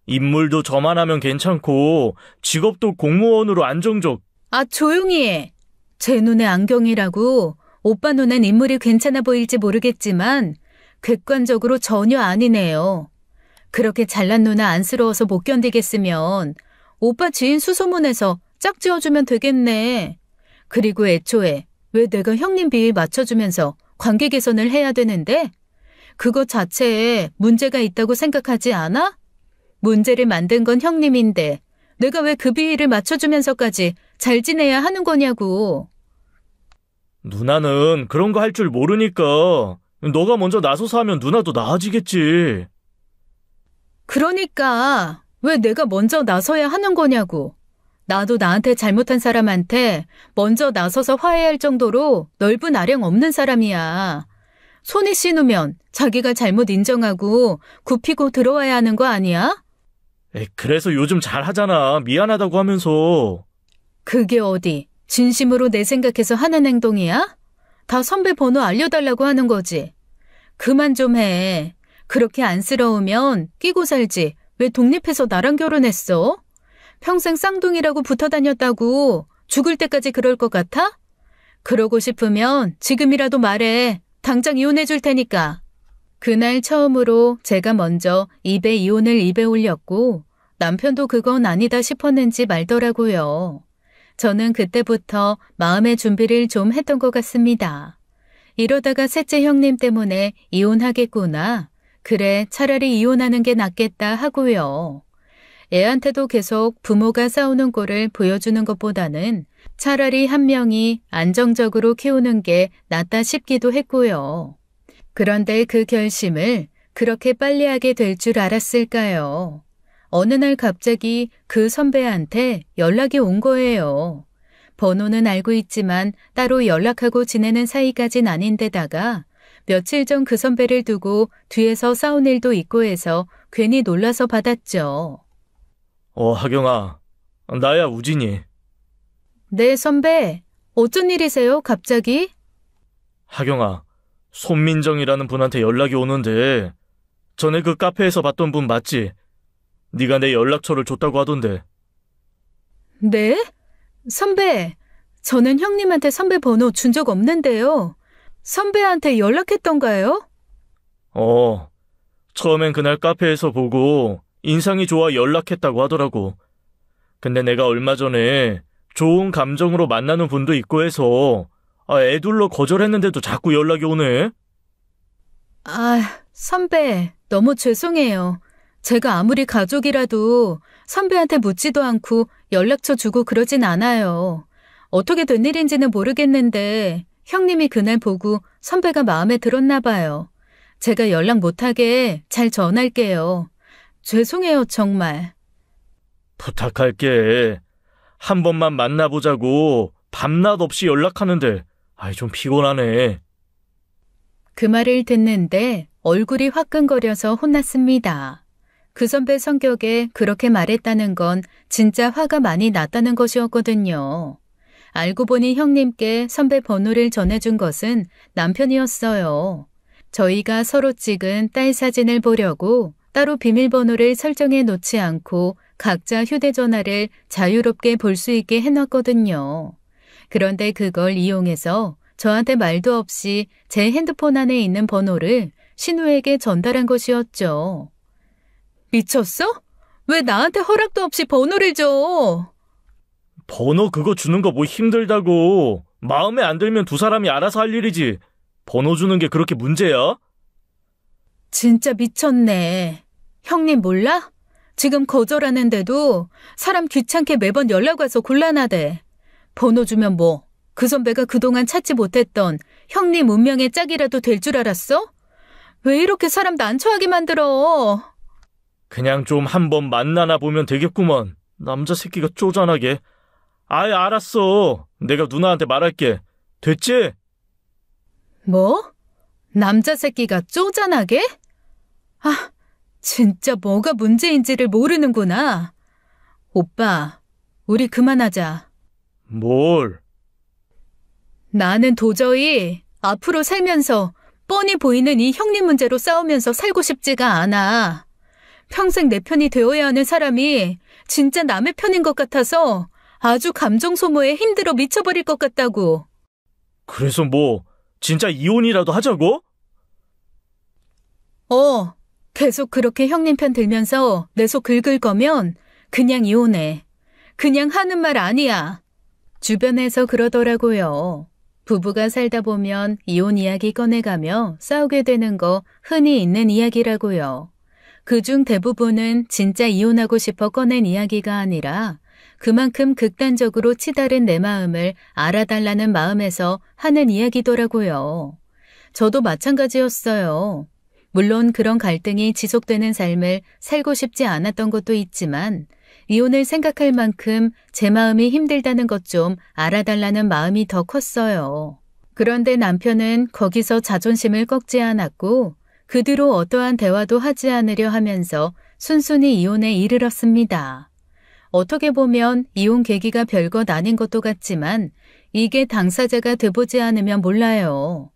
인물도 저만하면 괜찮고 직업도 공무원으로 안정적. 아, 조용히 해. 제 눈에 안경이라고 오빠 눈엔 인물이 괜찮아 보일지 모르겠지만 객관적으로 전혀 아니네요. 그렇게 잘난 누나 안쓰러워서 못 견디겠으면 오빠 지인 수소문해서 짝지어주면 되겠네. 그리고 애초에 왜 내가 형님 비위 맞춰주면서 관계 개선을 해야 되는데? 그거 자체에 문제가 있다고 생각하지 않아? 문제를 만든 건 형님인데 내가 왜 그 비위를 맞춰주면서까지 잘 지내야 하는 거냐고. 누나는 그런 거 할 줄 모르니까 너가 먼저 나서서 하면 누나도 나아지겠지. 그러니까 왜 내가 먼저 나서야 하는 거냐고. 나도 나한테 잘못한 사람한테 먼저 나서서 화해할 정도로 넓은 아령 없는 사람이야. 손이 씻으면 자기가 잘못 인정하고 굽히고 들어와야 하는 거 아니야? 그래서 요즘 잘하잖아. 미안하다고 하면서. 그게 어디 진심으로 내 생각해서 하는 행동이야? 다 선배 번호 알려달라고 하는 거지. 그만 좀 해. 그렇게 안쓰러우면 끼고 살지. 왜 독립해서 나랑 결혼했어? 평생 쌍둥이라고 붙어 다녔다고 죽을 때까지 그럴 것 같아? 그러고 싶으면 지금이라도 말해. 당장 이혼해 줄 테니까. 그날 처음으로 제가 먼저 입에 이혼을 입에 올렸고 남편도 그건 아니다 싶었는지 말더라고요. 저는 그때부터 마음의 준비를 좀 했던 것 같습니다. 이러다가 셋째 형님 때문에 이혼하겠구나. 그래, 차라리 이혼하는 게 낫겠다 하고요. 애한테도 계속 부모가 싸우는 꼴을 보여주는 것보다는 차라리 한 명이 안정적으로 키우는 게 낫다 싶기도 했고요. 그런데 그 결심을 그렇게 빨리 하게 될 줄 알았을까요? 어느 날 갑자기 그 선배한테 연락이 온 거예요. 번호는 알고 있지만 따로 연락하고 지내는 사이까진 아닌데다가 며칠 전 그 선배를 두고 뒤에서 싸운 일도 있고 해서 괜히 놀라서 받았죠. 하경아. 나야, 우진이. 네, 선배. 어쩐 일이세요, 갑자기? 하경아, 손민정이라는 분한테 연락이 오는데 전에 그 카페에서 봤던 분 맞지? 네가 내 연락처를 줬다고 하던데. 네? 선배, 저는 형님한테 선배 번호 준 적 없는데요. 선배한테 연락했던가요? 처음엔 그날 카페에서 보고 인상이 좋아 연락했다고 하더라고. 근데 내가 얼마 전에 좋은 감정으로 만나는 분도 있고 해서 애둘러 거절했는데도 자꾸 연락이 오네. 선배, 너무 죄송해요. 제가 아무리 가족이라도 선배한테 묻지도 않고 연락처 주고 그러진 않아요. 어떻게 된 일인지는 모르겠는데 형님이 그날 보고 선배가 마음에 들었나 봐요. 제가 연락 못하게 잘 전할게요. 죄송해요, 정말. 부탁할게. 한 번만 만나보자고 밤낮 없이 연락하는데 좀 피곤하네. 그 말을 듣는데 얼굴이 화끈거려서 혼났습니다. 그 선배 성격에 그렇게 말했다는 건 진짜 화가 많이 났다는 것이었거든요. 알고 보니 형님께 선배 번호를 전해준 것은 남편이었어요. 저희가 서로 찍은 딸 사진을 보려고 따로 비밀번호를 설정해 놓지 않고 각자 휴대전화를 자유롭게 볼 수 있게 해놨거든요. 그런데 그걸 이용해서 저한테 말도 없이 제 핸드폰 안에 있는 번호를 신우에게 전달한 것이었죠. 미쳤어? 왜 나한테 허락도 없이 번호를 줘? 번호 그거 주는 거 뭐 힘들다고. 마음에 안 들면 두 사람이 알아서 할 일이지. 번호 주는 게 그렇게 문제야? 진짜 미쳤네. 형님 몰라? 지금 거절하는데도 사람 귀찮게 매번 연락 와서 곤란하대. 번호 주면 뭐? 그 선배가 그동안 찾지 못했던 형님 운명의 짝이라도 될 줄 알았어? 왜 이렇게 사람 난처하게 만들어? 그냥 좀 한번 만나나 보면 되겠구먼. 남자 새끼가 쪼잔하게. 알았어. 내가 누나한테 말할게. 됐지? 뭐? 남자 새끼가 쪼잔하게? 진짜 뭐가 문제인지를 모르는구나. 오빠, 우리 그만하자. 뭘? 나는 도저히 앞으로 살면서 뻔히 보이는 이 형님 문제로 싸우면서 살고 싶지가 않아. 평생 내 편이 되어야 하는 사람이 진짜 남의 편인 것 같아서 아주 감정 소모에 힘들어 미쳐버릴 것 같다고. 그래서 뭐 진짜 이혼이라도 하자고? 계속 그렇게 형님 편 들면서 내 속 긁을 거면 그냥 이혼해. 그냥 하는 말 아니야. 주변에서 그러더라고요. 부부가 살다 보면 이혼 이야기 꺼내가며 싸우게 되는 거 흔히 있는 이야기라고요. 그중 대부분은 진짜 이혼하고 싶어 꺼낸 이야기가 아니라 그만큼 극단적으로 치달은 내 마음을 알아달라는 마음에서 하는 이야기더라고요. 저도 마찬가지였어요. 물론 그런 갈등이 지속되는 삶을 살고 싶지 않았던 것도 있지만 이혼을 생각할 만큼 제 마음이 힘들다는 것 좀 알아달라는 마음이 더 컸어요. 그런데 남편은 거기서 자존심을 꺾지 않았고 그 뒤로 어떠한 대화도 하지 않으려 하면서 순순히 이혼에 이르렀습니다. 어떻게 보면 이혼 계기가 별것 아닌 것도 같지만 이게 당사자가 돼보지 않으면 몰라요.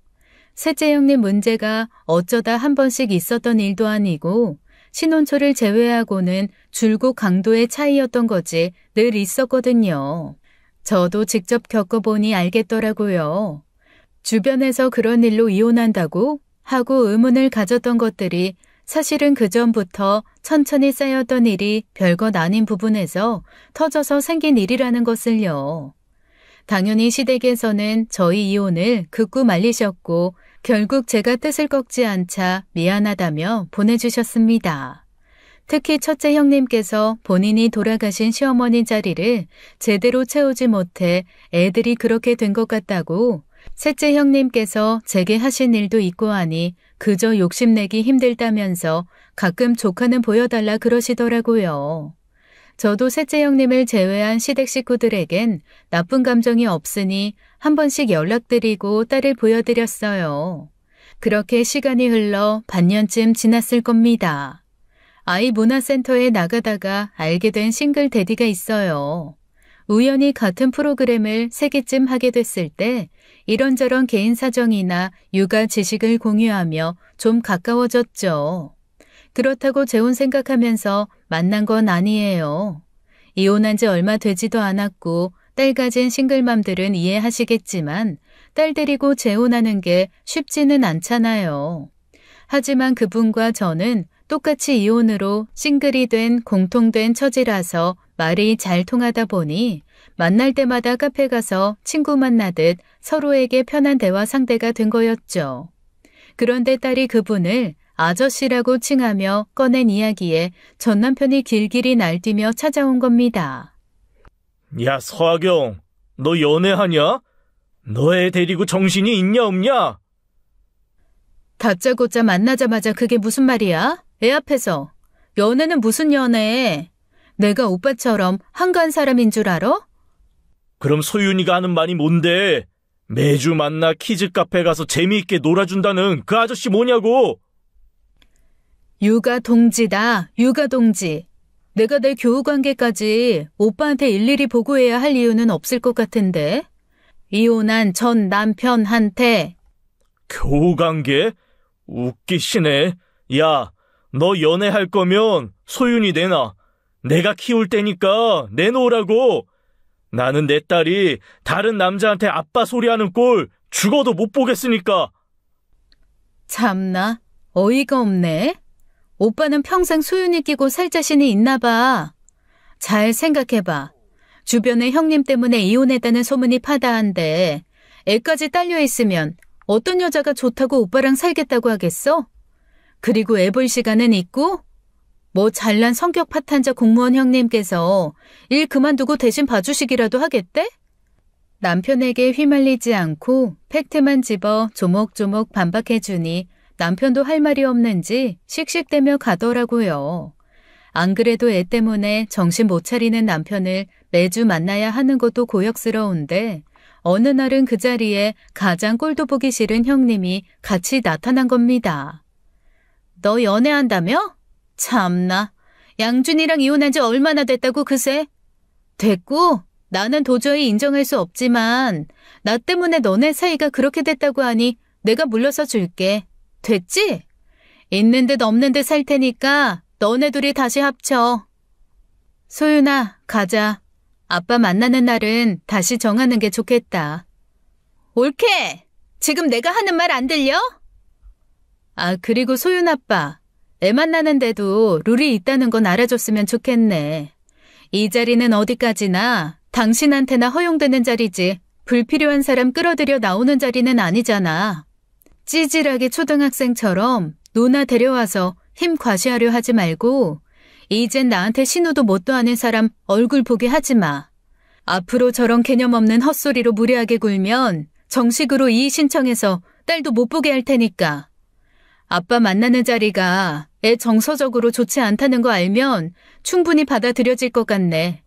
셋째 형님 문제가 어쩌다 한 번씩 있었던 일도 아니고 신혼초를 제외하고는 줄곧 강도의 차이였던 거지 늘 있었거든요. 저도 직접 겪어보니 알겠더라고요. 주변에서 그런 일로 이혼한다고 하고 의문을 가졌던 것들이 사실은 그전부터 천천히 쌓였던 일이 별것 아닌 부분에서 터져서 생긴 일이라는 것을요. 당연히 시댁에서는 저희 이혼을 극구 말리셨고 결국 제가 뜻을 꺾지 않자 미안하다며 보내주셨습니다. 특히 첫째 형님께서 본인이 돌아가신 시어머니 자리를 제대로 채우지 못해 애들이 그렇게 된 것 같다고 셋째 형님께서 제게 하신 일도 있고 하니 그저 욕심내기 힘들다면서 가끔 조카는 보여달라 그러시더라고요. 저도 셋째 형님을 제외한 시댁 식구들에겐 나쁜 감정이 없으니 한 번씩 연락드리고 딸을 보여드렸어요. 그렇게 시간이 흘러 반년쯤 지났을 겁니다. 아이 문화센터에 나가다가 알게 된 싱글 대디가 있어요. 우연히 같은 프로그램을 3개쯤 하게 됐을 때 이런저런 개인 사정이나 육아 지식을 공유하며 좀 가까워졌죠. 그렇다고 재혼 생각하면서 만난 건 아니에요. 이혼한 지 얼마 되지도 않았고 딸 가진 싱글맘들은 이해하시겠지만 딸 데리고 재혼하는 게 쉽지는 않잖아요. 하지만 그분과 저는 똑같이 이혼으로 싱글이 된 공통된 처지라서 말이 잘 통하다 보니 만날 때마다 카페 가서 친구 만나듯 서로에게 편한 대화 상대가 된 거였죠. 그런데 딸이 그분을 아저씨라고 칭하며 꺼낸 이야기에 전 남편이 길길이 날뛰며 찾아온 겁니다. 야, 서하경, 너 연애하냐? 너 애 데리고 정신이 있냐 없냐? 다짜고짜 만나자마자 그게 무슨 말이야? 애 앞에서. 연애는 무슨 연애? 내가 오빠처럼 한가한 사람인 줄 알아? 그럼 소윤이가 하는 말이 뭔데? 매주 만나 키즈 카페 가서 재미있게 놀아준다는 그 아저씨 뭐냐고? 육아 동지다, 육아 동지. 내가 내 교우 관계까지 오빠한테 일일이 보고해야 할 이유는 없을 것 같은데. 이혼한 전 남편한테. 교우 관계? 웃기시네. 야, 너 연애할 거면 소윤이 내놔. 내가 키울 테니까 내놓으라고. 나는 내 딸이 다른 남자한테 아빠 소리하는 꼴 죽어도 못 보겠으니까. 참나, 어이가 없네. 오빠는 평생 소윤이 끼고 살 자신이 있나 봐. 잘 생각해봐. 주변에 형님 때문에 이혼했다는 소문이 파다한데 애까지 딸려 있으면 어떤 여자가 좋다고 오빠랑 살겠다고 하겠어? 그리고 애 볼 시간은 있고? 뭐 잘난 성격 파탄자 공무원 형님께서 일 그만두고 대신 봐주시기라도 하겠대? 남편에게 휘말리지 않고 팩트만 집어 조목조목 반박해주니 남편도 할 말이 없는지 씩씩대며 가더라고요. 안 그래도 애 때문에 정신 못 차리는 남편을 매주 만나야 하는 것도 고역스러운데 어느 날은 그 자리에 가장 꼴도 보기 싫은 형님이 같이 나타난 겁니다. 너 연애한다며? 참나, 양준이랑 이혼한 지 얼마나 됐다고 그새? 됐고 나는 도저히 인정할 수 없지만 나 때문에 너네 사이가 그렇게 됐다고 하니 내가 물러서 줄게. 됐지? 있는 듯 없는 듯 살 테니까 너네 둘이 다시 합쳐. 소윤아, 가자. 아빠 만나는 날은 다시 정하는 게 좋겠다. 옳게! 지금 내가 하는 말 안 들려? 아, 그리고 소윤 아빠. 애 만나는데도 룰이 있다는 건 알아줬으면 좋겠네. 이 자리는 어디까지나 당신한테나 허용되는 자리지 불필요한 사람 끌어들여 나오는 자리는 아니잖아. 찌질하게 초등학생처럼 누나 데려와서 힘 과시하려 하지 말고 이젠 나한테 신호도 못도 아는 사람 얼굴 보게 하지 마. 앞으로 저런 개념 없는 헛소리로 무례하게 굴면 정식으로 이의 신청해서 딸도 못 보게 할 테니까. 아빠 만나는 자리가 애 정서적으로 좋지 않다는 거 알면 충분히 받아들여질 것 같네.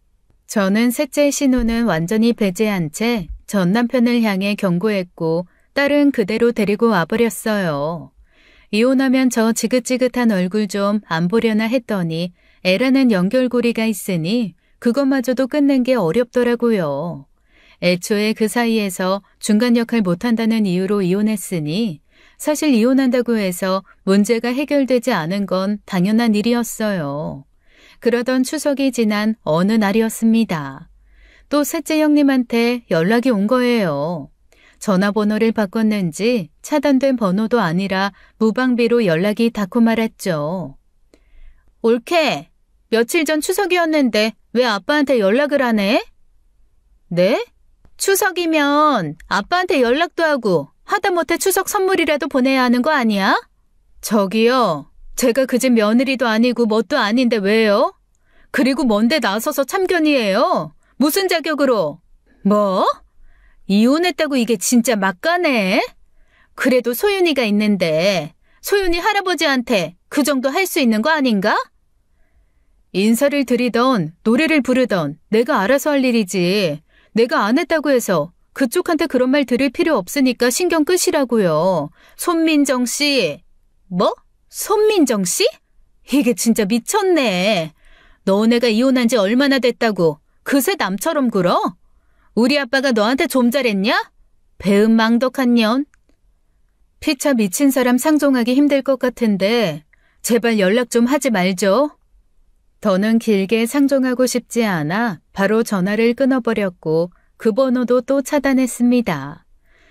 저는 셋째 신우는 완전히 배제한 채 전 남편을 향해 경고했고 딸은 그대로 데리고 와버렸어요. 이혼하면 저 지긋지긋한 얼굴 좀 안 보려나 했더니 애라는 연결고리가 있으니 그것마저도 끝낸 게 어렵더라고요. 애초에 그 사이에서 중간 역할 못한다는 이유로 이혼했으니 사실 이혼한다고 해서 문제가 해결되지 않은 건 당연한 일이었어요. 그러던 추석이 지난 어느 날이었습니다. 또 셋째 형님한테 연락이 온 거예요. 전화번호를 바꿨는지 차단된 번호도 아니라 무방비로 연락이 닿고 말았죠. 옳게, 며칠 전 추석이었는데 왜 아빠한테 연락을 하네? 네? 추석이면 아빠한테 연락도 하고 하다못해 추석 선물이라도 보내야 하는 거 아니야? 저기요, 제가 그 집 며느리도 아니고 뭣도 아닌데 왜요? 그리고 뭔데 나서서 참견이에요? 무슨 자격으로? 뭐? 이혼했다고 이게 진짜 막가네? 그래도 소윤이가 있는데 소윤이 할아버지한테 그 정도 할 수 있는 거 아닌가? 인사를 드리던 노래를 부르던 내가 알아서 할 일이지. 내가 안 했다고 해서 그쪽한테 그런 말 들을 필요 없으니까 신경 끄시라고요. 손민정 씨. 뭐? 손민정 씨? 이게 진짜 미쳤네. 너네가 이혼한 지 얼마나 됐다고 그새 남처럼 굴어? 우리 아빠가 너한테 좀 잘했냐? 배은망덕한 년. 피차 미친 사람 상종하기 힘들 것 같은데 제발 연락 좀 하지 말죠. 더는 길게 상종하고 싶지 않아 바로 전화를 끊어버렸고 그 번호도 또 차단했습니다.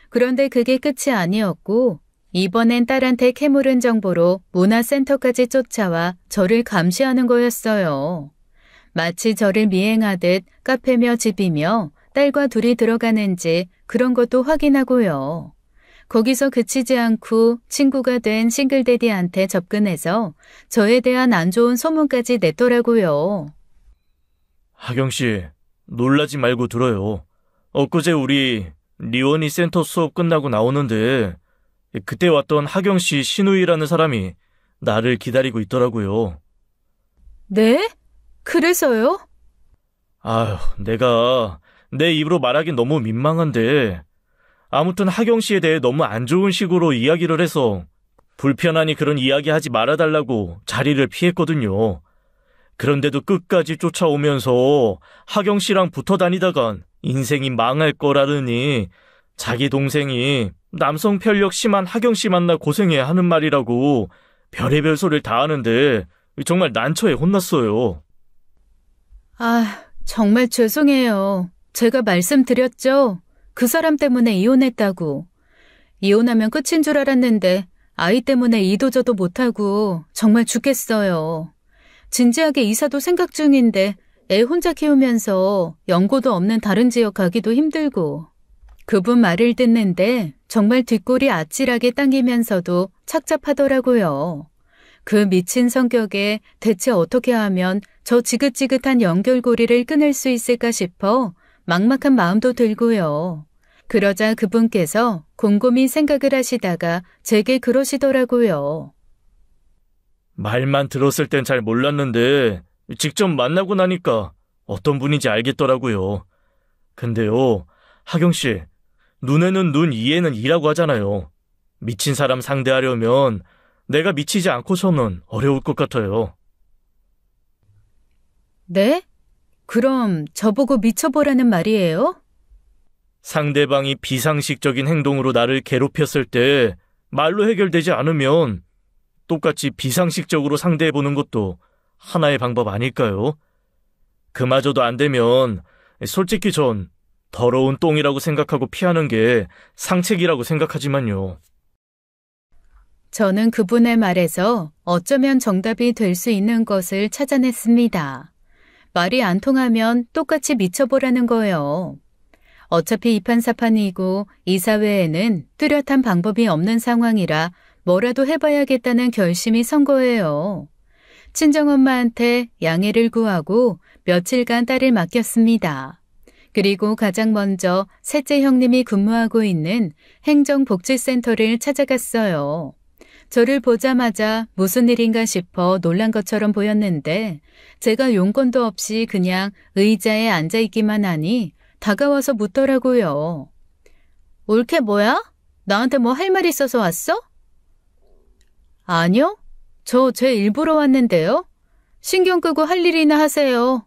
그런데 그게 끝이 아니었고 이번엔 딸한테 캐물은 정보로 문화센터까지 쫓아와 저를 감시하는 거였어요. 마치 저를 미행하듯 카페며 집이며 딸과 둘이 들어가는지 그런 것도 확인하고요. 거기서 그치지 않고 친구가 된 싱글데디한테 접근해서 저에 대한 안 좋은 소문까지 냈더라고요. 하경씨, 놀라지 말고 들어요. 엊그제 우리 리원이 센터 수업 끝나고 나오는데 그때 왔던 하경씨 신우이라는 사람이 나를 기다리고 있더라고요. 네? 그래서요? 아휴, 내가 내 입으로 말하긴 너무 민망한데 아무튼 하경씨에 대해 너무 안 좋은 식으로 이야기를 해서 불편하니 그런 이야기 하지 말아달라고 자리를 피했거든요. 그런데도 끝까지 쫓아오면서 하경씨랑 붙어 다니다간 인생이 망할 거라느니 자기 동생이 남성 편력 심한 하경씨 만나 고생해야 하는 말이라고 별의별 소리를 다 하는데 정말 난처해 혼났어요. 아, 정말 죄송해요. 제가 말씀드렸죠. 그 사람 때문에 이혼했다고. 이혼하면 끝인 줄 알았는데 아이 때문에 이도저도 못하고 정말 죽겠어요. 진지하게 이사도 생각 중인데 애 혼자 키우면서 연고도 없는 다른 지역 가기도 힘들고. 그분 말을 듣는데 정말 뒷골이 아찔하게 당기면서도 착잡하더라고요. 그 미친 성격에 대체 어떻게 하면 저 지긋지긋한 연결고리를 끊을 수 있을까 싶어 막막한 마음도 들고요. 그러자 그분께서 곰곰이 생각을 하시다가 제게 그러시더라고요. 말만 들었을 땐 잘 몰랐는데 직접 만나고 나니까 어떤 분인지 알겠더라고요. 근데요, 하경씨, 눈에는 눈, 이에는 이라고 하잖아요. 미친 사람 상대하려면 내가 미치지 않고서는 어려울 것 같아요. 네? 그럼 저보고 미쳐보라는 말이에요? 상대방이 비상식적인 행동으로 나를 괴롭혔을 때 말로 해결되지 않으면 똑같이 비상식적으로 상대해보는 것도 하나의 방법 아닐까요? 그마저도 안 되면 솔직히 전 더러운 똥이라고 생각하고 피하는 게 상책이라고 생각하지만요. 저는 그분의 말에서 어쩌면 정답이 될 수 있는 것을 찾아냈습니다. 말이 안 통하면 똑같이 미쳐보라는 거예요. 어차피 이판사판이고 이 사회에는 뚜렷한 방법이 없는 상황이라 뭐라도 해봐야겠다는 결심이 선 거예요. 친정엄마한테 양해를 구하고 며칠간 딸을 맡겼습니다. 그리고 가장 먼저 셋째 형님이 근무하고 있는 행정복지센터를 찾아갔어요. 저를 보자마자 무슨 일인가 싶어 놀란 것처럼 보였는데 제가 용건도 없이 그냥 의자에 앉아있기만 하니 다가와서 묻더라고요. 올케 뭐야? 나한테 뭐 할 말 있어서 왔어? 아니요. 저 제 일부러 왔는데요. 신경 끄고 할 일이나 하세요.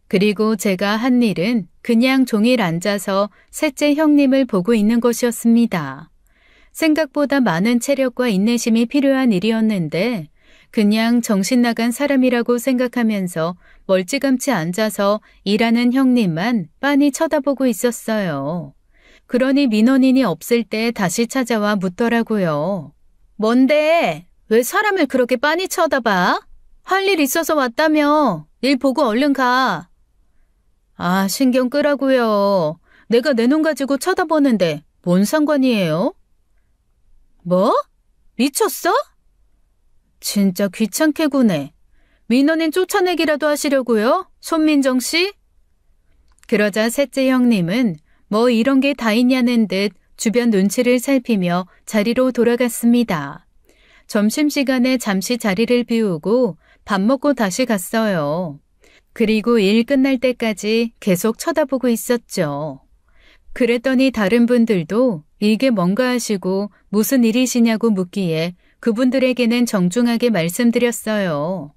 그리고 제가 한 일은 그냥 종일 앉아서 셋째 형님을 보고 있는 것이었습니다. 생각보다 많은 체력과 인내심이 필요한 일이었는데 그냥 정신 나간 사람이라고 생각하면서 멀찌감치 앉아서 일하는 형님만 빤히 쳐다보고 있었어요. 그러니 민원인이 없을 때 다시 찾아와 묻더라고요. 뭔데? 왜 사람을 그렇게 빤히 쳐다봐? 할 일 있어서 왔다며. 일 보고 얼른 가. 아, 신경 끄라고요. 내가 내 눈 가지고 쳐다보는데 뭔 상관이에요? 뭐? 미쳤어? 진짜 귀찮게 구네. 민원인 쫓아내기라도 하시려고요? 손민정 씨? 그러자 셋째 형님은 뭐 이런 게 다 있냐는 듯 주변 눈치를 살피며 자리로 돌아갔습니다. 점심시간에 잠시 자리를 비우고 밥 먹고 다시 갔어요. 그리고 일 끝날 때까지 계속 쳐다보고 있었죠. 그랬더니 다른 분들도 이게 뭔가 하시고 무슨 일이시냐고 묻기에 그분들에게는 정중하게 말씀드렸어요.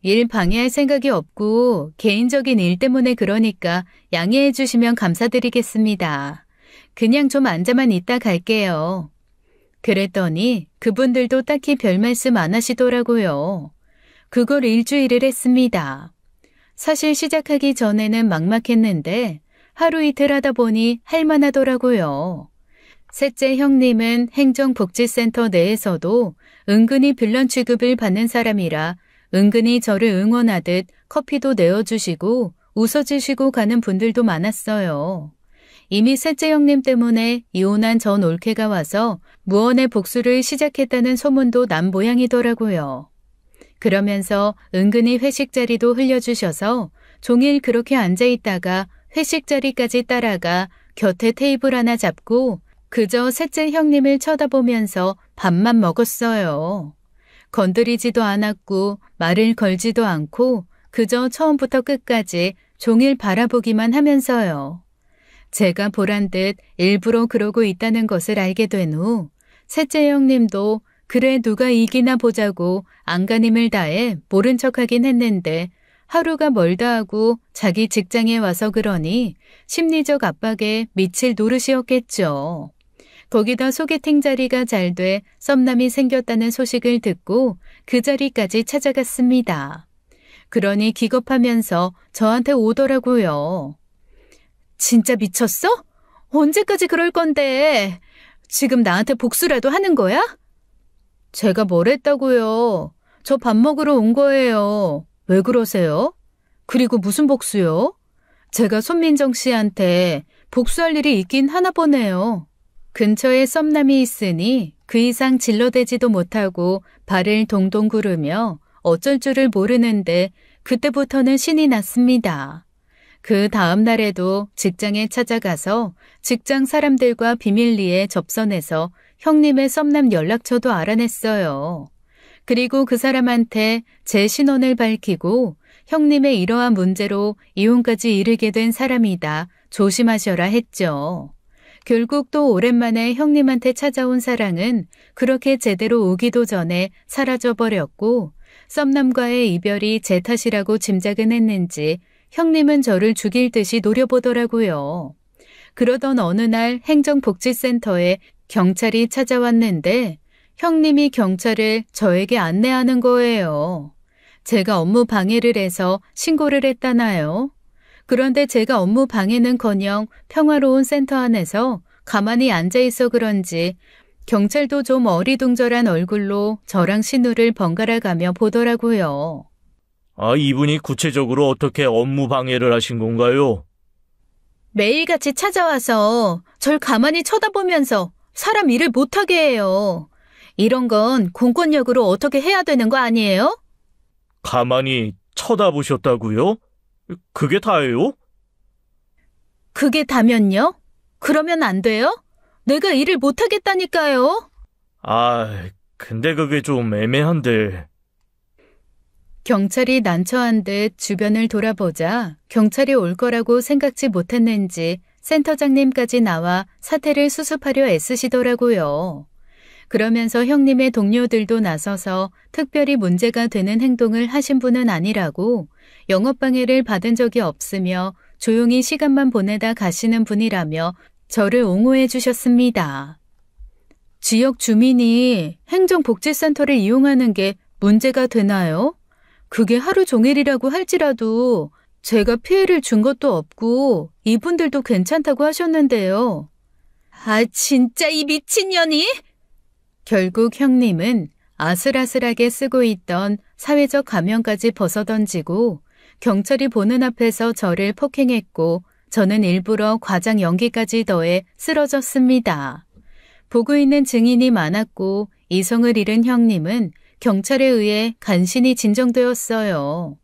일 방해할 생각이 없고 개인적인 일 때문에 그러니까 양해해 주시면 감사드리겠습니다. 그냥 좀 앉아만 있다 갈게요. 그랬더니 그분들도 딱히 별 말씀 안 하시더라고요. 그걸 일주일을 했습니다. 사실 시작하기 전에는 막막했는데 하루 이틀 하다 보니 할만하더라고요. 셋째 형님은 행정복지센터 내에서도 은근히 빌런 취급을 받는 사람이라 은근히 저를 응원하듯 커피도 내어주시고 웃어주시고 가는 분들도 많았어요. 이미 셋째 형님 때문에 이혼한 전 올케가 와서 무언의 복수를 시작했다는 소문도 난 모양이더라고요. 그러면서 은근히 회식 자리도 흘려주셔서 종일 그렇게 앉아있다가 회식 자리까지 따라가 곁에 테이블 하나 잡고 그저 셋째 형님을 쳐다보면서 밥만 먹었어요. 건드리지도 않았고 말을 걸지도 않고 그저 처음부터 끝까지 종일 바라보기만 하면서요. 제가 보란 듯 일부러 그러고 있다는 것을 알게 된 후 셋째 형님도 그래 누가 이기나 보자고 안간힘을 다해 모른 척하긴 했는데 하루가 멀다 하고 자기 직장에 와서 그러니 심리적 압박에 미칠 노릇이었겠죠. 거기다 소개팅 자리가 잘 돼 썸남이 생겼다는 소식을 듣고 그 자리까지 찾아갔습니다. 그러니 기겁하면서 저한테 오더라고요. 진짜 미쳤어? 언제까지 그럴 건데? 지금 나한테 복수라도 하는 거야? 제가 뭘 했다고요? 저 밥 먹으러 온 거예요. 왜 그러세요? 그리고 무슨 복수요? 제가 손민정 씨한테 복수할 일이 있긴 하나 보네요. 근처에 썸남이 있으니 그 이상 질러대지도 못하고 발을 동동 구르며 어쩔 줄을 모르는데 그때부터는 신이 났습니다. 그 다음 날에도 직장에 찾아가서 직장 사람들과 비밀리에 접선해서 형님의 썸남 연락처도 알아냈어요. 그리고 그 사람한테 제 신원을 밝히고 형님의 이러한 문제로 이혼까지 이르게 된 사람이다. 조심하셔라 했죠. 결국 또 오랜만에 형님한테 찾아온 사랑은 그렇게 제대로 오기도 전에 사라져버렸고 썸남과의 이별이 제 탓이라고 짐작은 했는지 형님은 저를 죽일 듯이 노려보더라고요. 그러던 어느 날 행정복지센터에 경찰이 찾아왔는데 형님이 경찰을 저에게 안내하는 거예요. 제가 업무 방해를 해서 신고를 했다나요? 그런데 제가 업무 방해는커녕 평화로운 센터 안에서 가만히 앉아있어 그런지 경찰도 좀 어리둥절한 얼굴로 저랑 신우를 번갈아 가며 보더라고요. 아, 이분이 구체적으로 어떻게 업무 방해를 하신 건가요? 매일같이 찾아와서 절 가만히 쳐다보면서 사람 일을 못하게 해요. 이런 건 공권력으로 어떻게 해야 되는 거 아니에요? 가만히 쳐다보셨다고요? 그게 다예요? 그게 다면요? 그러면 안 돼요? 내가 일을 못하겠다니까요. 아, 근데 그게 좀 애매한데. 경찰이 난처한 듯 주변을 돌아보자 경찰이 올 거라고 생각지 못했는지 센터장님까지 나와 사태를 수습하려 애쓰시더라고요. 그러면서 형님의 동료들도 나서서 특별히 문제가 되는 행동을 하신 분은 아니라고 영업방해를 받은 적이 없으며 조용히 시간만 보내다 가시는 분이라며 저를 옹호해 주셨습니다. 지역 주민이 행정복지센터를 이용하는 게 문제가 되나요? 그게 하루 종일이라고 할지라도 제가 피해를 준 것도 없고 이분들도 괜찮다고 하셨는데요. 아, 진짜 이 미친년이! 결국 형님은 아슬아슬하게 쓰고 있던 사회적 가면까지 벗어던지고 경찰이 보는 앞에서 저를 폭행했고 저는 일부러 과장 연기까지 더해 쓰러졌습니다. 보고 있는 증인이 많았고 이성을 잃은 형님은 경찰에 의해 간신히 진정되었어요.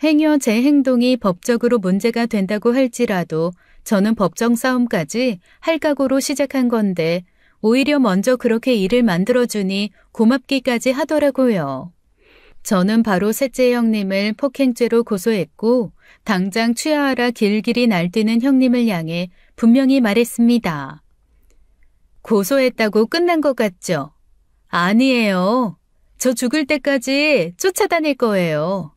행여 제 행동이 법적으로 문제가 된다고 할지라도 저는 법정 싸움까지 할 각오로 시작한 건데 오히려 먼저 그렇게 일을 만들어주니 고맙기까지 하더라고요. 저는 바로 셋째 형님을 폭행죄로 고소했고 당장 취하하라 길길이 날뛰는 형님을 향해 분명히 말했습니다. 고소했다고 끝난 것 같죠? 아니에요. 저 죽을 때까지 쫓아다닐 거예요.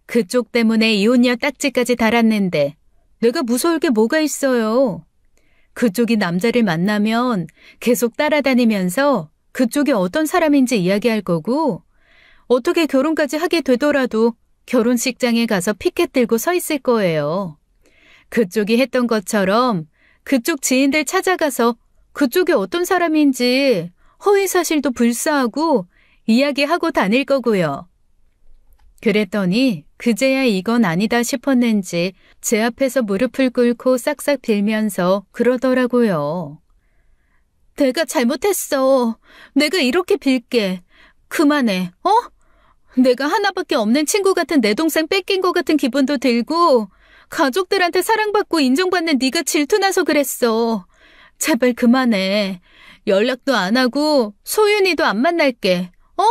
그쪽 때문에 이혼녀 딱지까지 달았는데 내가 무서울 게 뭐가 있어요. 그쪽이 남자를 만나면 계속 따라다니면서 그쪽이 어떤 사람인지 이야기할 거고 어떻게 결혼까지 하게 되더라도 결혼식장에 가서 피켓 들고 서 있을 거예요. 그쪽이 했던 것처럼 그쪽 지인들 찾아가서 그쪽이 어떤 사람인지 허위사실도 불사하고 이야기하고 다닐 거고요. 그랬더니 그제야 이건 아니다 싶었는지 제 앞에서 무릎을 꿇고 싹싹 빌면서 그러더라고요. 내가 잘못했어. 내가 이렇게 빌게. 그만해. 어? 내가 하나밖에 없는 친구 같은 내 동생 뺏긴 것 같은 기분도 들고 가족들한테 사랑받고 인정받는 네가 질투나서 그랬어. 제발 그만해. 연락도 안 하고 소윤이도 안 만날게. 어?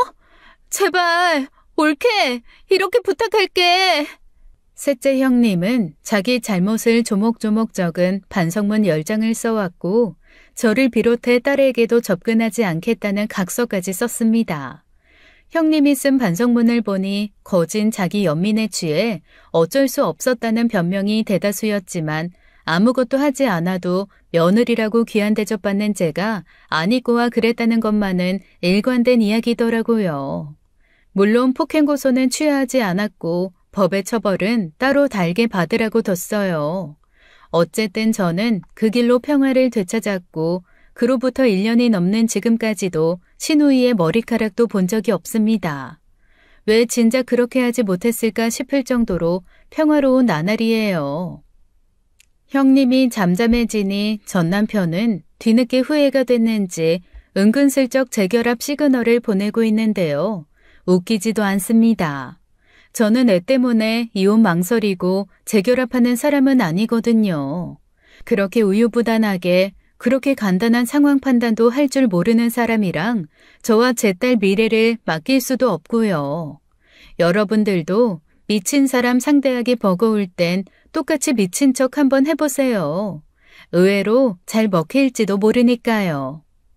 제발 옳게 이렇게 부탁할게. 셋째 형님은 자기 잘못을 조목조목 적은 반성문 10장을 써왔고 저를 비롯해 딸에게도 접근하지 않겠다는 각서까지 썼습니다. 형님이 쓴 반성문을 보니 거진 자기 연민에 취해 어쩔 수 없었다는 변명이 대다수였지만 아무것도 하지 않아도 며느리라고 귀한 대접받는 제가 아니고와 그랬다는 것만은 일관된 이야기더라고요. 물론 폭행 고소는 취하지 않았고 법의 처벌은 따로 달게 받으라고 뒀어요. 어쨌든 저는 그 길로 평화를 되찾았고 그로부터 1년이 넘는 지금까지도 신우이의 머리카락도 본 적이 없습니다. 왜 진작 그렇게 하지 못했을까 싶을 정도로 평화로운 나날이에요. 형님이 잠잠해지니 전 남편은 뒤늦게 후회가 됐는지 은근슬쩍 재결합 시그널을 보내고 있는데요. 웃기지도 않습니다. 저는 애 때문에 이혼 망설이고 재결합하는 사람은 아니거든요. 그렇게 우유부단하게 그렇게 간단한 상황 판단도 할 줄 모르는 사람이랑 저와 제 딸 미래를 맡길 수도 없고요. 여러분들도 미친 사람 상대하기 버거울 땐 똑같이 미친 척 한번 해보세요. 의외로 잘 먹힐지도 모르니까요.